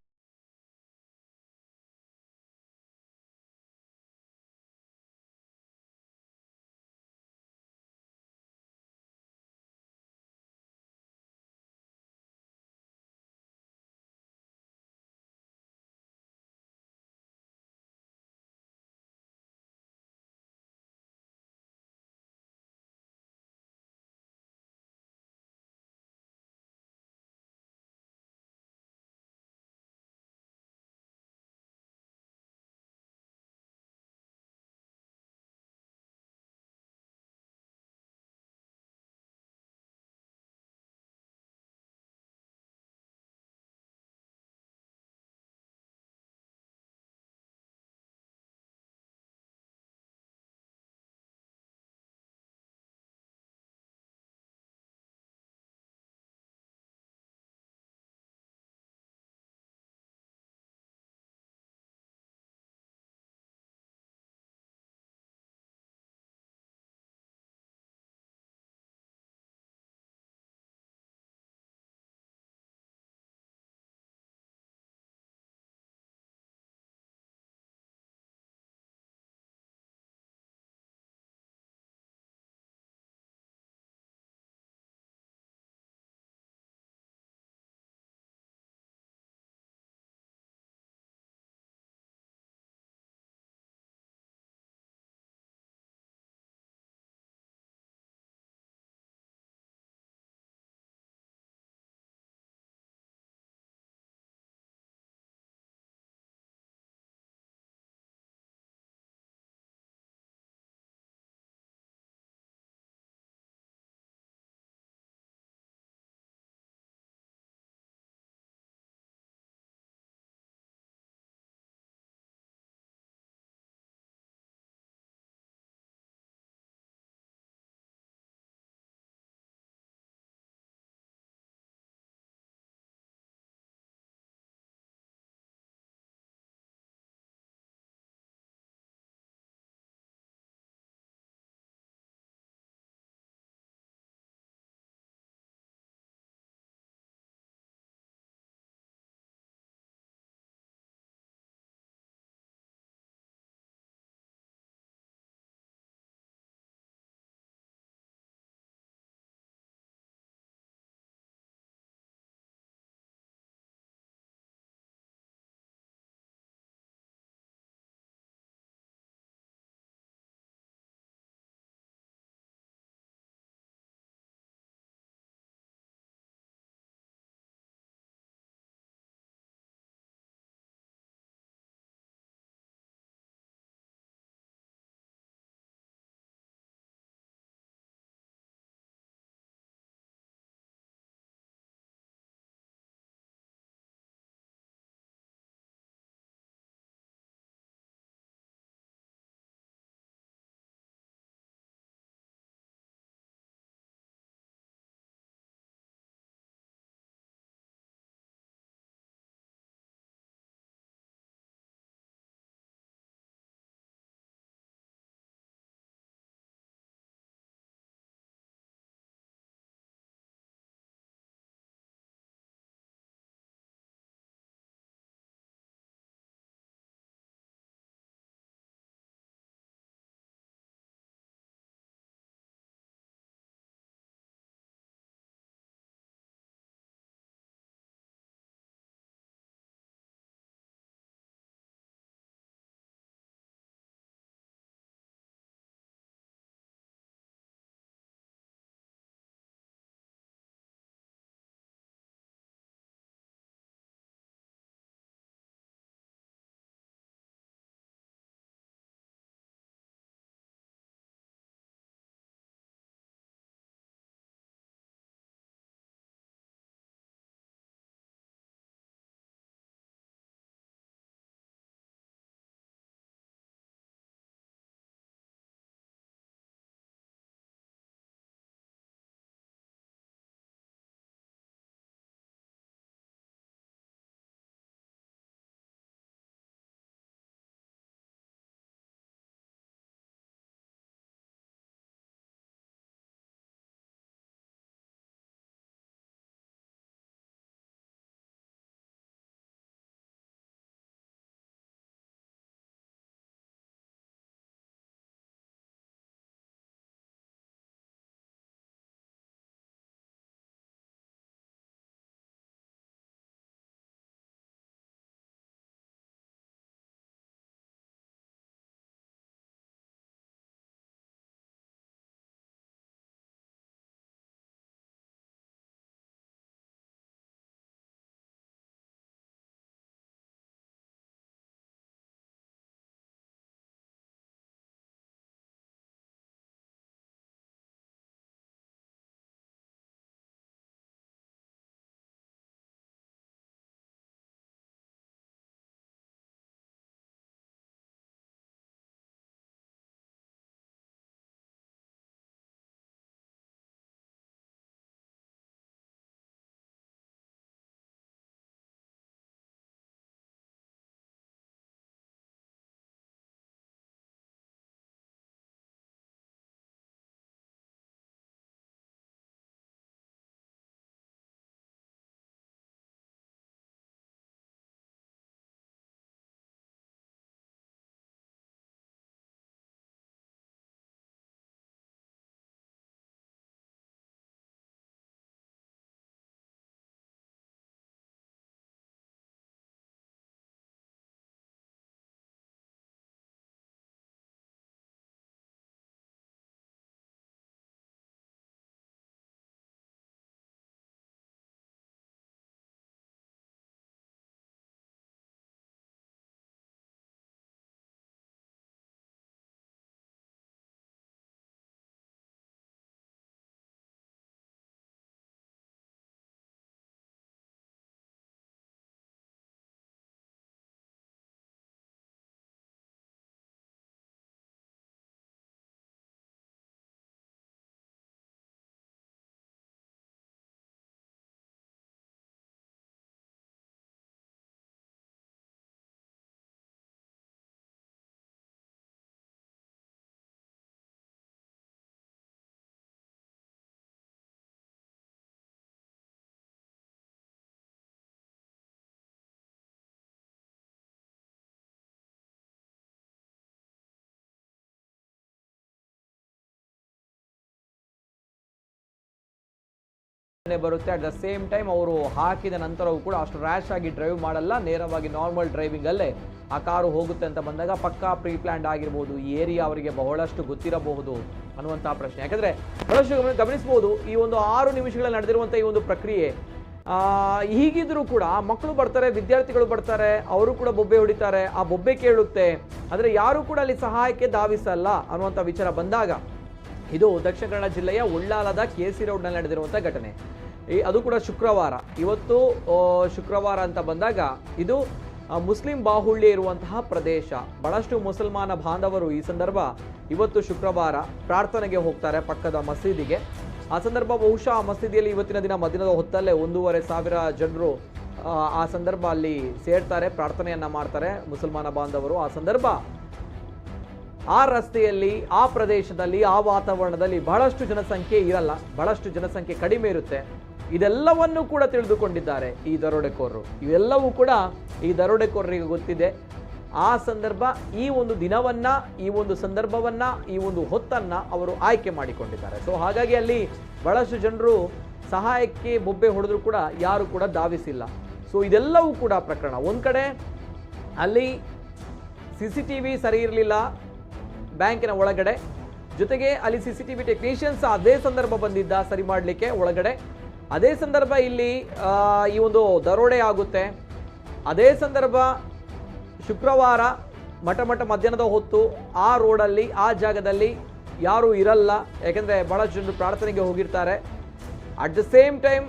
ಬರುತ್ತೆ. ಅಟ್ ದ ಸೇಮ್ ಟೈಮ್ ಅವರು ಹಾಕಿದ ನಂತರವೂ ಕೂಡ ಅಷ್ಟು ರ್ಯಾಶ್ ಆಗಿ ಡ್ರೈವ್ ಮಾಡಲ್ಲ, ನೇರವಾಗಿ ನಾರ್ಮಲ್ ಡ್ರೈವಿಂಗಲ್ಲೇ ಆ ಕಾರು ಹೋಗುತ್ತೆ ಅಂತ ಬಂದಾಗ ಪಕ್ಕಾ ಪ್ರೀ ಪ್ಲ್ಯಾನ್ಡ್ ಆಗಿರ್ಬೋದು, ಈ ಏರಿಯಾ ಅವರಿಗೆ ಬಹಳಷ್ಟು ಗೊತ್ತಿರಬಹುದು ಅನ್ನುವಂತಹ ಪ್ರಶ್ನೆ. ಯಾಕಂದರೆ ಬಹಳಷ್ಟು ಗಮನಿಸಬಹುದು, ಈ ಒಂದು 6 ನಿಮಿಷಗಳಲ್ಲಿ ನಡೆದಿರುವಂಥ ಈ ಒಂದು ಪ್ರಕ್ರಿಯೆ ಹೀಗಿದ್ರೂ ಕೂಡ ಮಕ್ಕಳು ಬರ್ತಾರೆ, ವಿದ್ಯಾರ್ಥಿಗಳು ಬರ್ತಾರೆ, ಅವರು ಕೂಡ ಬೊಬ್ಬೆ ಹೊಡಿತಾರೆ, ಆ ಬೊಬ್ಬೆ ಕೇಳುತ್ತೆ, ಆದರೆ ಯಾರು ಕೂಡ ಅಲ್ಲಿ ಸಹಾಯಕ್ಕೆ ಧಾವಿಸಲ್ಲ ಅನ್ನುವಂಥ ವಿಚಾರ ಬಂದಾಗ ಇದು ದಕ್ಷಿಣ ಕನ್ನಡ ಜಿಲ್ಲೆಯ ಉಳ್ಳಾಲದ KC ರೋಡ್ನಲ್ಲಿ ನಡೆದಿರುವಂಥ ಘಟನೆ. ಅದು ಕೂಡ ಶುಕ್ರವಾರ. ಇವತ್ತು ಶುಕ್ರವಾರ ಅಂತ ಬಂದಾಗ ಇದು ಮುಸ್ಲಿಂ ಬಾಹುಳ್ಯ ಇರುವಂತಹ ಪ್ರದೇಶ. ಬಹಳಷ್ಟು ಮುಸಲ್ಮಾನ ಬಾಂಧವರು ಈ ಸಂದರ್ಭ ಇವತ್ತು ಶುಕ್ರವಾರ ಪ್ರಾರ್ಥನೆಗೆ ಹೋಗ್ತಾರೆ ಪಕ್ಕದ ಮಸೀದಿಗೆ. ಆ ಸಂದರ್ಭ ಬಹುಶಃ ಆ ಮಸೀದಿಯಲ್ಲಿ ಇವತ್ತಿನ ದಿನ ಮದಿನದ ಹೊತ್ತಲ್ಲೇ 1,500 ಜನರು ಆ ಸಂದರ್ಭ ಅಲ್ಲಿ ಸೇರ್ತಾರೆ, ಪ್ರಾರ್ಥನೆಯನ್ನ ಮಾಡ್ತಾರೆ ಮುಸಲ್ಮಾನ ಬಾಂಧವರು. ಆ ಸಂದರ್ಭ ಆ ರಸ್ತೆಯಲ್ಲಿ, ಆ ಪ್ರದೇಶದಲ್ಲಿ, ಆ ವಾತಾವರಣದಲ್ಲಿ ಬಹಳಷ್ಟು ಜನಸಂಖ್ಯೆ ಇರಲ್ಲ, ಬಹಳಷ್ಟು ಜನಸಂಖ್ಯೆ ಕಡಿಮೆ ಇರುತ್ತೆ. ಇದೆಲ್ಲವನ್ನೂ ಕೂಡ ತಿಳಿದುಕೊಂಡಿದ್ದಾರೆ ಈ ದರೋಡೆಕೋರರು. ಇವೆಲ್ಲವೂ ಕೂಡ ಈ ದರೋಡೆಕೋರರಿಗೆ ಗೊತ್ತಿದೆ. ಆ ಸಂದರ್ಭ, ಈ ಒಂದು ದಿನವನ್ನ, ಈ ಒಂದು ಸಂದರ್ಭವನ್ನ, ಈ ಒಂದು ಹೊತ್ತನ್ನ ಅವರು ಆಯ್ಕೆ ಮಾಡಿಕೊಂಡಿದ್ದಾರೆ. ಸೊ ಹಾಗಾಗಿ ಅಲ್ಲಿ ಬಹಳಷ್ಟು ಜನರು ಸಹಾಯಕ್ಕೆ ಬೊಬ್ಬೆ ಹೊಡೆದ್ರು ಕೂಡ ಯಾರು ಕೂಡ ಧಾವಿಸಿಲ್ಲ. ಸೊ ಇದೆಲ್ಲವೂ ಕೂಡ ಪ್ರಕರಣ. ಒಂದ್ ಕಡೆ ಅಲ್ಲಿ CCTV ಸರಿ ಇರಲಿಲ್ಲ ಬ್ಯಾಂಕಿನ ಒಳಗಡೆ, ಜೊತೆಗೆ ಅಲ್ಲಿ CCTV ಟೆಕ್ನಿಷಿಯನ್ಸ್ ಅದೇ ಸಂದರ್ಭ ಬಂದಿದ್ದ ಸರಿ ಮಾಡಲಿಕ್ಕೆ ಒಳಗಡೆ. ಅದೇ ಸಂದರ್ಭ ಇಲ್ಲಿ ಈ ಒಂದು ದರೋಡೆ ಆಗುತ್ತೆ. ಅದೇ ಸಂದರ್ಭ ಶುಕ್ರವಾರ ಮಧ್ಯಾಹ್ನದ ಹೊತ್ತು ಆ ರೋಡಲ್ಲಿ, ಆ ಜಾಗದಲ್ಲಿ ಯಾರೂ ಇರಲ್ಲ, ಯಾಕೆಂದರೆ ಬಹಳಷ್ಟು ಜನರು ಪ್ರಾರ್ಥನೆಗೆ ಹೋಗಿರ್ತಾರೆ. ಅಟ್ ದ ಸೇಮ್ ಟೈಮ್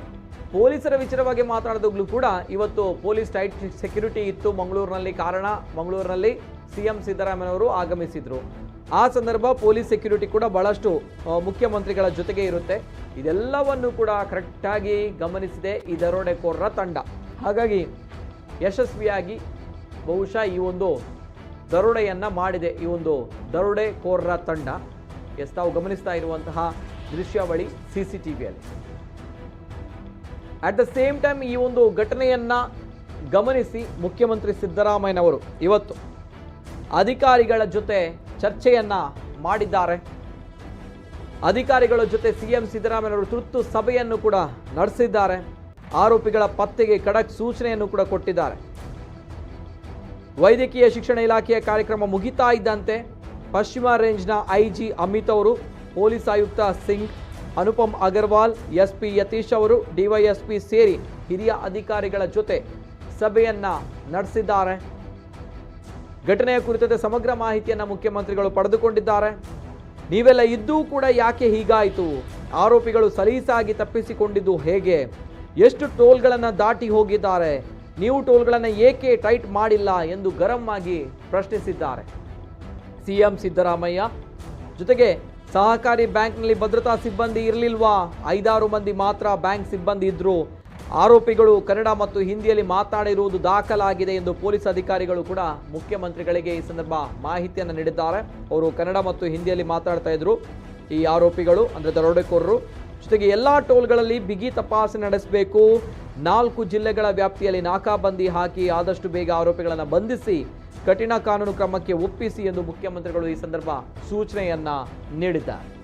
ಪೊಲೀಸರ ವಿಚಾರವಾಗಿ ಮಾತನಾಡಿದಾಗಲೂ ಕೂಡ ಇವತ್ತು ಪೊಲೀಸ್ ಟೈಟ್ ಸೆಕ್ಯೂರಿಟಿ ಇತ್ತು ಮಂಗಳೂರಿನಲ್ಲಿ. ಕಾರಣ, ಮಂಗಳೂರಿನಲ್ಲಿ CM ಸಿದ್ದರಾಮಯ್ಯನವರು ಆಗಮಿಸಿದ್ರು. ಆ ಸಂದರ್ಭ ಪೊಲೀಸ್ ಸೆಕ್ಯೂರಿಟಿ ಕೂಡ ಬಹಳಷ್ಟು ಮುಖ್ಯಮಂತ್ರಿಗಳ ಜೊತೆಗೆ ಇರುತ್ತೆ. ಇದೆಲ್ಲವನ್ನು ಕೂಡ ಕರೆಕ್ಟಾಗಿ ಗಮನಿಸಿದೆ ಈ ದರೋಡೆಕೋರರ ತಂಡ. ಹಾಗಾಗಿ ಯಶಸ್ವಿಯಾಗಿ ಬಹುಶಃ ಈ ಒಂದು ದರೋಡೆಯನ್ನು ಮಾಡಿದೆ ಈ ಒಂದು ದರೋಡೆಕೋರರ ತಂಡ. ತಾವು ಗಮನಿಸ್ತಾ ಇರುವಂತಹ ದೃಶ್ಯಾವಳಿ CCTVಯಲ್ಲಿ. ಅಟ್ ದ ಸೇಮ್ ಟೈಮ್ ಈ ಒಂದು ಘಟನೆಯನ್ನ ಗಮನಿಸಿ ಮುಖ್ಯಮಂತ್ರಿ ಸಿದ್ದರಾಮಯ್ಯನವರು ಇವತ್ತು ಅಧಿಕಾರಿಗಳ ಜೊತೆ ಚರ್ಚೆಯನ್ನ ಮಾಡಿದ್ದಾರೆ. ಅಧಿಕಾರಿಗಳ ಜೊತೆ CM ಸಿದ್ದರಾಮಯ್ಯನವರು ತುರ್ತು ಸಭೆಯನ್ನು ಕೂಡ ನಡೆಸಿದ್ದಾರೆ. ಆರೋಪಿಗಳ ಪತ್ತೆಗೆ ಖಡಕ್ ಸೂಚನೆಯನ್ನು ಕೂಡ ಕೊಟ್ಟಿದ್ದಾರೆ. ವೈದ್ಯಕೀಯ ಶಿಕ್ಷಣ ಇಲಾಖೆಯ ಕಾರ್ಯಕ್ರಮ ಮುಗಿತಾ ಇದ್ದಂತೆ ಪಶ್ಚಿಮ ರೇಂಜ್ನ IG ಅಮಿತ್ ಅವರು, ಪೊಲೀಸ್ ಆಯುಕ್ತ ಸಿಂಗ್, ಅನುಪಮ್ ಅಗರ್ವಾಲ್, SP ಯತೀಶ್ ಅವರು, DYSP ಸೇರಿ ಹಿರಿಯ ಅಧಿಕಾರಿಗಳ ಜೊತೆ ಸಭೆಯನ್ನ ನಡೆಸಿದ್ದಾರೆ. ಘಟನೆಯ ಕುರಿತಂತೆ ಸಮಗ್ರ ಮಾಹಿತಿಯನ್ನು ಮುಖ್ಯಮಂತ್ರಿಗಳು ಪಡೆದುಕೊಂಡಿದ್ದಾರೆ. ನೀವೆಲ್ಲ ಇದ್ದೂ ಕೂಡ ಯಾಕೆ ಹೀಗಾಯಿತು? ಆರೋಪಿಗಳು ಸಲೀಸಾಗಿ ತಪ್ಪಿಸಿಕೊಂಡಿದ್ದು ಹೇಗೆ? ಎಷ್ಟು ಟೋಲ್ಗಳನ್ನು ದಾಟಿ ಹೋಗಿದ್ದಾರೆ? ನೀವು ಟೋಲ್ಗಳನ್ನು ಏಕೆ ಟೈಟ್ ಮಾಡಿಲ್ಲ ಎಂದು ಗರಂ ಆಗಿ ಪ್ರಶ್ನಿಸಿದ್ದಾರೆ CM ಸಿದ್ದರಾಮಯ್ಯ. ಜೊತೆಗೆ ಸಹಕಾರಿ ಬ್ಯಾಂಕ್ನಲ್ಲಿ ಭದ್ರತಾ ಸಿಬ್ಬಂದಿ ಇರಲಿಲ್ವಾ? 5-6 ಮಂದಿ ಮಾತ್ರ ಬ್ಯಾಂಕ್ ಸಿಬ್ಬಂದಿ ಇದ್ರು. ಆರೋಪಿಗಳು ಕನ್ನಡ ಮತ್ತು ಹಿಂದಿಯಲ್ಲಿ ಮಾತನಾಡಿರುವುದು ದಾಖಲಾಗಿದೆ ಎಂದು ಪೊಲೀಸ್ ಅಧಿಕಾರಿಗಳು ಕೂಡ ಮುಖ್ಯಮಂತ್ರಿಗಳಿಗೆ ಈ ಸಂದರ್ಭ ಮಾಹಿತಿಯನ್ನು ನೀಡಿದ್ದಾರೆ. ಅವರು ಕನ್ನಡ ಮತ್ತು ಹಿಂದಿಯಲ್ಲಿ ಮಾತನಾಡ್ತಾ ಇದ್ರು ಈ ಆರೋಪಿಗಳು, ಅಂದರೆ ದರೋಡೆಕೋರರು. ಜೊತೆಗೆ ಎಲ್ಲ ಟೋಲ್ಗಳಲ್ಲಿ ಬಿಗಿ ತಪಾಸಣೆ ನಡೆಸಬೇಕು, 4 ಜಿಲ್ಲೆಗಳ ವ್ಯಾಪ್ತಿಯಲ್ಲಿ ನಾಕಾಬಂದಿ ಹಾಕಿ ಆದಷ್ಟು ಬೇಗ ಆರೋಪಿಗಳನ್ನು ಬಂಧಿಸಿ ಕಠಿಣ ಕಾನೂನು ಕ್ರಮಕ್ಕೆ ಒಪ್ಪಿಸಿ ಎಂದು ಮುಖ್ಯಮಂತ್ರಿಗಳು ಈ ಸಂದರ್ಭ ಸೂಚನೆಯನ್ನ ನೀಡಿದ್ದಾರೆ.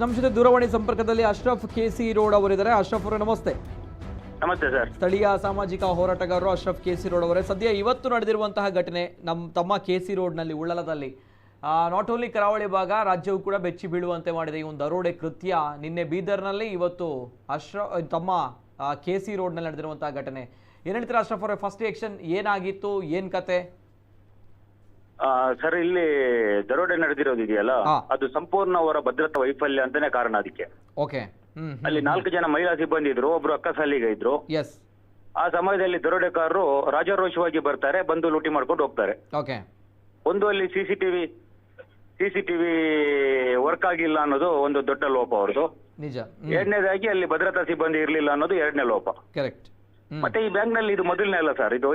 ನಮ್ಮ ಜೊತೆ ದೂರವಾಣಿ ಸಂಪರ್ಕದಲ್ಲಿ ಅಶ್ರಫ್ KC ರೋಡ್ ಅವರಿದ್ದಾರೆ. ಅಶ್ರಫ್ ಅವರೇ ನಮಸ್ತೆ.
ನಮಸ್ತೆ ಸರ್.
ಸ್ಥಳೀಯ ಸಾಮಾಜಿಕ ಹೋರಾಟಗಾರರು ಅಶ್ರಫ್ KC ರೋಡ್ ಅವರೇ, ಸದ್ಯ ಇವತ್ತು ನಡೆದಿರುವಂತಹ ಘಟನೆ ನಮ್ಮ ತಮ್ಮ KC ರೋಡ್ನಲ್ಲಿ, ಉಳ್ಳಲದಲ್ಲಿ ನಾಟ್ ಓನ್ಲಿ ಕರಾವಳಿ ಭಾಗ, ರಾಜ್ಯವು ಕೂಡ ಬೆಚ್ಚಿ ಬೀಳುವಂತೆ ಮಾಡಿದೆ ಈ ಒಂದು ದರೋಡೆ ಕೃತ್ಯ. ನಿನ್ನೆ ಬೀದರ್ನಲ್ಲಿ, ಇವತ್ತು ತಮ್ಮ KC ರೋಡ್ನಲ್ಲಿ ನಡೆದಿರುವಂತಹ ಘಟನೆ. ಏನ್ ಹೇಳ್ತೀರಾ ಅಶ್ರಫ್ ಅವರೇ, ಫಸ್ಟ್ ರಿಯಾಕ್ಷನ್ ಏನಾಗಿತ್ತು, ಏನ್ ಕತೆ?
ಸರ್, ಇಲ್ಲಿ ದರೋಡೆ ನಡೆದಿರೋದಿದೆಯಲ್ಲ, ಅದು ಸಂಪೂರ್ಣ ಅವರ ಭದ್ರತಾ ವೈಫಲ್ಯ ಅಂತಾನೆ ಕಾರಣ ಅದಕ್ಕೆ.
ಓಕೆ.
ಅಲ್ಲಿ 4 ಜನ ಮಹಿಳಾ ಸಿಬ್ಬಂದಿ ಇದ್ರು, ಒಬ್ರು ಅಕ್ಕಸಾಲಿಗ ಇದ್ರು.
ಎಸ್.
ಆ ಸಮಯದಲ್ಲಿ ದರೋಡೆಕಾರರು ರಾಜಾರೋಷವಾಗಿ ಬರ್ತಾರೆ, ಬಂದು ಲೂಟಿ ಮಾಡ್ಕೊಂಡು ಹೋಗ್ತಾರೆ.
ಓಕೆ.
ಒಂದು ಅಲ್ಲಿ ಸಿಸಿಟಿವಿ ವರ್ಕ್ ಆಗಿಲ್ಲ ಅನ್ನೋದು ಒಂದು ದೊಡ್ಡ ಲೋಪ ಅವ್ರದ್ದು.
ನಿಜ.
ಎರಡನೇದಾಗಿ ಅಲ್ಲಿ ಭದ್ರತಾ ಸಿಬ್ಬಂದಿ ಇರ್ಲಿಲ್ಲ ಅನ್ನೋದು ಎರಡನೇ ಲೋಪ.
ಕರೆಕ್ಟ್.
ಮತ್ತೆ ಈ ಬ್ಯಾಂಕ್ ನಲ್ಲಿ ಇದು ಮೊದಲನೇ ಅಲ್ಲ ಸರ್, ಇದು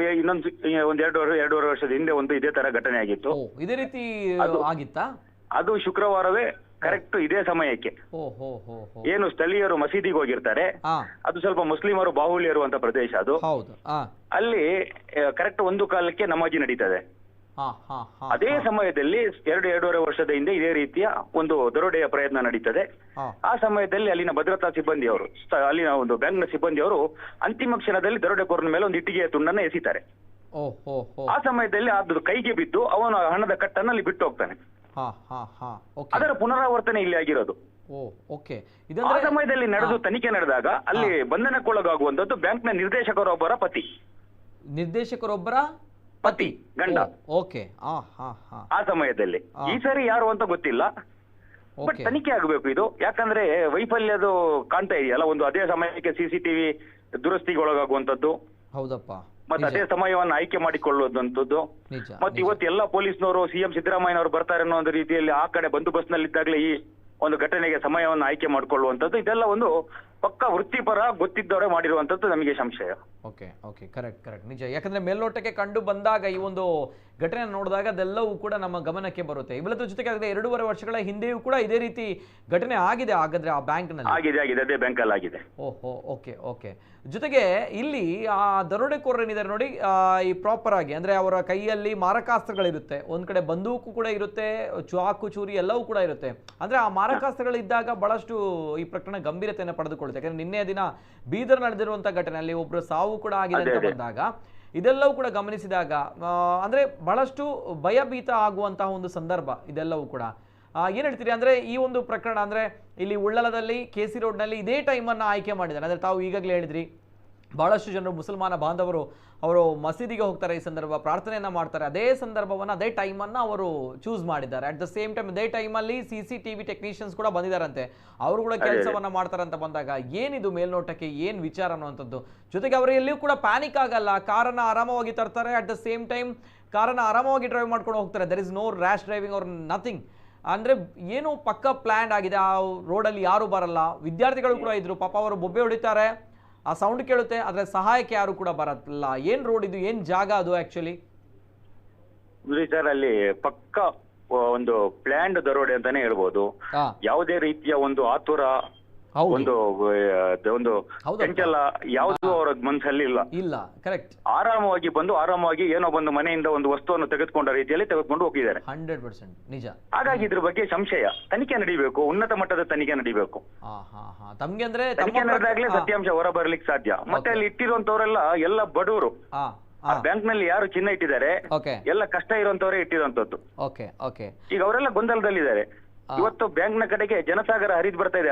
ಒಂದ್ ಎರಡೂವರೆ ವರ್ಷದ ಹಿಂದೆ ಒಂದು ಇದೇ ತರ ಘಟನೆ ಆಗಿತ್ತು.
ಇದೇ ರೀತಿ ಆಗಿತ್ತಾ?
ಅದು ಶುಕ್ರವಾರವೇ ಕರೆಕ್ಟ್ ಇದೇ ಸಮಯಕ್ಕೆ. ಏನು ಸ್ಥಳೀಯರು ಮಸೀದಿಗೆ ಹೋಗಿರ್ತಾರೆ, ಅದು ಸ್ವಲ್ಪ ಮುಸ್ಲಿಮರು ಬಾಹುಳ್ಯ ಇರುವಂತ ಪ್ರದೇಶ ಅದು. ಅಲ್ಲಿ ಕರೆಕ್ಟ್ 1:15ಕ್ಕೆ ನಮಾಜಿ ನಡೀತದೆ. ಅದೇ ಸಮಯದಲ್ಲಿ ಎರಡೂವರೆ ವರ್ಷದ ಹಿಂದೆ ಇದೇ ರೀತಿಯ ಒಂದು ದರೋಡೆಯ ಪ್ರಯತ್ನ ನಡೀತದೆ. ಆ ಸಮಯದಲ್ಲಿ ಅಲ್ಲಿನ ಭದ್ರತಾ ಸಿಬ್ಬಂದಿಯವರು, ಅಲ್ಲಿನ ಒಂದು ಬ್ಯಾಂಕ್ನ ಸಿಬ್ಬಂದಿಯವರು ಅಂತಿಮ ಕ್ಷಣದಲ್ಲಿ ದರೋಡೆಕೋರನ ಮೇಲೆ ಒಂದು ಇಟ್ಟಿಗೆಯ ತುಂಡನ್ನ ಎಸಿತಾರೆ. ಆ ಸಮಯದಲ್ಲಿ ಅದು ಕೈಗೆ ಬಿದ್ದು ಅವನ ಹಣದ ಕಟ್ಟನ್ನು ಅಲ್ಲಿ ಬಿಟ್ಟು ಹೋಗ್ತಾನೆ. ಅದರ ಪುನರಾವರ್ತನೆ ಇಲ್ಲಿ ಆಗಿರೋದು. ಆ ಸಮಯದಲ್ಲಿ ತನಿಖೆ ನಡೆದಾಗ ಅಲ್ಲಿ ಬಂಧನಕ್ಕೊಳಗಾಗುವಂತದ್ದು ಬ್ಯಾಂಕ್ನ ನಿರ್ದೇಶಕರೊಬ್ಬರ ಪತಿ ಗಂಡ.
ಓಕೆ.
ಆ ಸಮಯದಲ್ಲಿ ಈ ಸರಿ ಯಾರು ಅಂತ ಗೊತ್ತಿಲ್ಲ, ಬಟ್ ತನಿಖೆ ಆಗಬೇಕು ಇದು. ಯಾಕಂದ್ರೆ ವೈಫಲ್ಯದು ಕಾಣ್ತಾ ಇದೆಯಲ್ಲ, ಒಂದು ಅದೇ ಸಮಯಕ್ಕೆ CCTV ದುರಸ್ತಿಗೊಳಗಾಗುವಂತದ್ದು.
ಹೌದಪ್ಪ.
ಮತ್ತೆ ಅದೇ ಸಮಯವನ್ನು ಆಯ್ಕೆ ಮಾಡಿಕೊಳ್ಳುವಂತದ್ದು. ಮತ್ತೆ ಇವತ್ತು ಎಲ್ಲ ಪೊಲೀಸ್ನವರು CM ಸಿದ್ದರಾಮಯ್ಯನವರು ಬರ್ತಾರೆ ಅನ್ನೋ ಒಂದು ರೀತಿಯಲ್ಲಿ ಆ ಕಡೆ ಬಂದೋಬಸ್ತ್ ನಲ್ಲಿದ್ದಾಗಲೇ ಈ ಒಂದು ಘಟನೆಗೆ ಸಮಯವನ್ನು ಆಯ್ಕೆ ಮಾಡಿಕೊಳ್ಳುವಂತದ್ದು, ಇದೆಲ್ಲ ಒಂದು ಪಕ್ಕ ವೃತ್ತಿಪರ ಗೊತ್ತಿದ್ದವರೇ ಮಾಡಿರುವಂತದ್ದು ನಮಗೆ ಸಂಶಯ.
ಓಕೆ. ಕರೆಕ್ಟ್. ನಿಜ. ಯಾಕಂದ್ರೆ ಮೇಲ್ನೋಟಕ್ಕೆ ಕಂಡು ಬಂದಾಗ ಈ ಒಂದು ಘಟನೆ ನೋಡಿದಾಗ ಅದೆಲ್ಲವೂ ಕೂಡ ನಮ್ಮ ಗಮನಕ್ಕೆ ಬರುತ್ತೆ. ಇವೆಲ್ಲದ್ರ ಜೊತೆಗೆ 2.5 ವರ್ಷಗಳ ಹಿಂದೆಯೂ ಕೂಡ ಇದೇ ರೀತಿ ಘಟನೆ ಆಗಿದೆ ಹಾಗಾದ್ರೆ ಆ ಬ್ಯಾಂಕ್ ನಲ್ಲಿ?
ಆಗಿದೆ, ಅದೇ ಬ್ಯಾಂಕ್ ಅಲ್ಲಿ ಆಗಿದೆ.
ಓಕೆ. ಜೊತೆಗೆ ಇಲ್ಲಿ ಆ ದರೋಡೆಕೋರರೇನಿದ್ದಾರೆ ನೋಡಿ, ಈ ಪ್ರಾಪರ್ ಆಗಿ ಅಂದ್ರೆ ಅವರ ಕೈಯಲ್ಲಿ ಮಾರಕಾಸ್ತ್ರಗಳಿರುತ್ತೆ, ಒಂದ್ ಕಡೆ ಬಂದೂಕು ಕೂಡ ಇರುತ್ತೆ, ಚಾಕು ಚೂರಿ ಎಲ್ಲವೂ ಕೂಡ ಇರುತ್ತೆ. ಅಂದ್ರೆ ಆ ಮಾರಕಾಸ್ತ್ರಗಳಿದ್ದಾಗ ಬಹಳಷ್ಟು ಈ ಪ್ರಕರಣ ಗಂಭೀರತೆಯನ್ನು ಪಡೆದುಕೊಳ್ಳುತ್ತೆ. ಯಾಕಂದ್ರೆ ನಿನ್ನೆ ದಿನ ಬೀದರ್ ನಡೆದಿರುವಂತಹ ಘಟನೆ, ಅಲ್ಲಿ ಒಬ್ರು ಸಾವು ಕೂಡ ಆಗಿದೆ ಅಂತ ಬಂದಾಗ ಇದೆಲ್ಲವೂ ಕೂಡ ಗಮನಿಸಿದಾಗ ಅಂದ್ರೆ ಬಹಳಷ್ಟು ಭಯಭೀತ ಆಗುವಂತಹ ಒಂದು ಸಂದರ್ಭ ಇದೆಲ್ಲವೂ ಕೂಡ. ಏನ್ ಹೇಳ್ತೀರಿ ಅಂದ್ರೆ ಈ ಒಂದು ಪ್ರಕರಣ, ಅಂದ್ರೆ ಇಲ್ಲಿ ಉಳ್ಳಲದಲ್ಲಿ KC ರೋಡ್ನಲ್ಲಿ ಇದೇ ಟೈಮನ್ನು ಆಯ್ಕೆ ಮಾಡಿದ್ದಾರೆ. ಅಂದ್ರೆ ತಾವು ಈಗಾಗಲೇ ಹೇಳಿದ್ರಿ, ಬಹಳಷ್ಟು ಜನರು ಮುಸಲ್ಮಾನ ಬಾಂಧವರು ಅವರು ಮಸೀದಿಗೆ ಹೋಗ್ತಾರೆ, ಈ ಸಂದರ್ಭ ಪ್ರಾರ್ಥನೆಯನ್ನ ಮಾಡ್ತಾರೆ, ಅದೇ ಸಂದರ್ಭವನ್ನು ಅದೇ ಟೈಮನ್ನು ಅವರು ಚೂಸ್ ಮಾಡಿದ್ದಾರೆ. ಅಟ್ ದ ಸೇಮ್ ಟೈಮ್ ಇದೇ ಟೈಮಲ್ಲಿ CCTV ಟೆಕ್ನಿಷಿಯನ್ಸ್ ಕೂಡ ಬಂದಿದ್ದಾರಂತೆ, ಅವರು ಕೂಡ ಕೆಲಸವನ್ನ ಮಾಡ್ತಾರೆ ಅಂತ ಬಂದಾಗ ಏನಿದು ಮೇಲ್ನೋಟಕ್ಕೆ ಏನ್ ವಿಚಾರ ಅನ್ನುವಂಥದ್ದು. ಜೊತೆಗೆ ಅವರು ಎಲ್ಲಿಯೂ ಕೂಡ ಪ್ಯಾನಿಕ್ ಆಗಲ್ಲ, ಕಾರನ್ನ ಆರಾಮವಾಗಿ ತರ್ತಾರೆ, ಅಟ್ ದ ಸೇಮ್ ಟೈಮ್ ಕಾರನ್ನ ಆರಾಮವಾಗಿ ಡ್ರೈವ್ ಮಾಡ್ಕೊಂಡು ಹೋಗ್ತಾರೆ. There is no rash driving or nothing. ಅಂದ್ರೆ ಏನು ಪಕ್ಕ ಪ್ಲಾನ್ ಆಗಿದೆ. ಆ ರೋಡಲ್ಲಿ ಯಾರು ಬರಲ್ಲ, ವಿದ್ಯಾರ್ಥಿಗಳು ಕೂಡ ಇದ್ರು, ಪಾಪ ಅವರು ಬೊಬ್ಬೆ ಹೊಡಿತಾರೆ, ಆ ಸೌಂಡ್ ಕೇಳುತ್ತೆ, ಆದ್ರೆ ಸಹಾಯಕ್ಕೆ ಯಾರು ಕೂಡ ಬರಲ್ಲ. ಏನ್ ರೋಡ್ ಇದು, ಏನ್ ಜಾಗ ಅದು ಆಕ್ಚುಲಿ?
ಸರ್, ಅಲ್ಲಿ ಪಕ್ಕ ಒಂದು ಪ್ಲಾನ್ಡ್ ದರೋಡೆ ಅಂತಾನೆ ಹೇಳ್ಬೋದು. ಯಾವುದೇ ರೀತಿಯ ಒಂದು ಆತುರ, ಒಂದು ಚಂಚಲ ಯಾವುದು ಅವರ ಮನಸ್ಸಲ್ಲಿ ಇಲ್ಲ.
ಕರೆಕ್ಟ್.
ಆರಾಮವಾಗಿ ಬಂದು ಆರಾಮವಾಗಿ ಏನೋ ಒಂದು ಮನೆಯಿಂದ ಒಂದು ವಸ್ತುವನ್ನು ತೆಗೆದುಕೊಂಡ ರೀತಿಯಲ್ಲಿ ತೆಗೆದುಕೊಂಡು ಹೋಗಿದ್ದಾರೆ.
100% ನಿಜ.
ಹಾಗಾಗಿ ಇದ್ರ ಬಗ್ಗೆ ಸಂಶಯ, ತನಿಖೆ ನಡೀಬೇಕು, ಉನ್ನತ ಮಟ್ಟದ ತನಿಖೆ ನಡೀಬೇಕು.
ತಮ್ಗೆ ಅಂದ್ರೆ
ತನಿಖೆ ನಡೆದಾಗ್ಲೇ ಸತ್ಯಾಂಶ ಹೊರ ಬರ್ಲಿಕ್ಕೆ ಸಾಧ್ಯ. ಮತ್ತೆ ಅಲ್ಲಿ ಇಟ್ಟಿರುವಂತವರೆಲ್ಲ ಎಲ್ಲ ಬಡವರು. ಬ್ಯಾಂಕ್ ನಲ್ಲಿ ಯಾರು ಚಿನ್ನ ಇಟ್ಟಿದ್ದಾರೆ ಎಲ್ಲ ಕಷ್ಟ ಇರುವಂತವರೇ ಇಟ್ಟಿರುವಂತದ್ದು. ಈಗ ಅವರೆಲ್ಲ ಗೊಂದಲದಲ್ಲಿದ್ದಾರೆ. ಇವತ್ತು ಬ್ಯಾಂಕ್ ನ ಕಡೆಗೆ ಜನಸಾಗರ ಹರಿದು ಬರ್ತಾ ಇದೆ.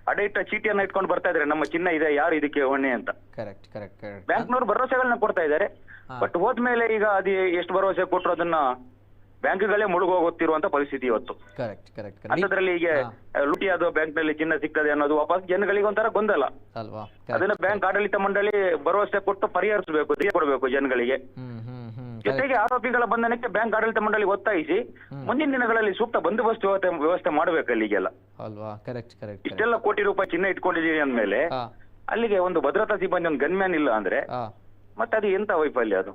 ಅಡೆ ಇಟ್ಟ ಚೀಟಿಯನ್ನ ಇಟ್ಕೊಂಡು ಬರ್ತಾ ಇದಾರೆ, ನಮ್ಮ ಚಿನ್ನ ಇದೆ, ಯಾರು ಇದಕ್ಕೆ ಹೊಣೆ ಅಂತ. ಬ್ಯಾಂಕ್ನವರು ಭರವಸೆಗಳನ್ನ ಕೊಡ್ತಾ ಇದ್ದಾರೆ. ಬಟ್ ಹೋದ್ಮೇಲೆ ಈಗ ಅದು ಎಷ್ಟು ಭರವಸೆ ಕೊಟ್ಟರು ಅದನ್ನ ಬ್ಯಾಂಕ್ಗಳೇ ಮುಳುಗೋಗುತ್ತಿರುವಂತ ಪರಿಸ್ಥಿತಿ ಇವತ್ತು. ಅಂತದ್ರಲ್ಲಿ ಈಗ ಲೂಟಿ ಆದ ಬ್ಯಾಂಕ್ ನಲ್ಲಿ ಚಿನ್ನ ಸಿಗ್ತದೆ ಅನ್ನೋದು ವಾಪಸ್ ಜನಗಳಿಗೆ ಒಂಥರ ಗೊಂದಲ. ಅದನ್ನ ಬ್ಯಾಂಕ್ ಆಡಳಿತ ಮಂಡಳಿ ಭರವಸೆ ಕೊಟ್ಟು ಪರಿಹರಿಸಬೇಕು, ಕೊಡಬೇಕು ಜನಗಳಿಗೆ. ಜೊತೆಗೆ ಆರೋಪಿಗಳ ಬಂಧನಕ್ಕೆ ಬ್ಯಾಂಕ್ ಆಡಳಿತ ಮಂಡಳಿ ಒತ್ತಾಯಿಸಿ ಮುಂದಿನ ದಿನಗಳಲ್ಲಿ ಸೂಕ್ತ ಬಂದೋಬಸ್ತ್ ವ್ಯವಸ್ಥೆ ಮಾಡಬೇಕು ಅಲ್ಲಿಗೆಲ್ಲ. ಇಷ್ಟೆಲ್ಲ ಕೋಟಿ ರೂಪಾಯಿ ಚಿನ್ನ ಇಟ್ಕೊಂಡಿದೀನಿ ಅಂದ್ಮೇಲೆ ಅಲ್ಲಿಗೆ ಒಂದು ಭದ್ರತಾ ಸಿಬ್ಬಂದಿ, ಒಂದು ಗನ್ಮ್ಯಾನ್ ಇಲ್ಲ ಅಂದ್ರೆ ಮತ್ತೆ ಅದು ಎಂತ ವೈಫಲ್ಯ ಅದು?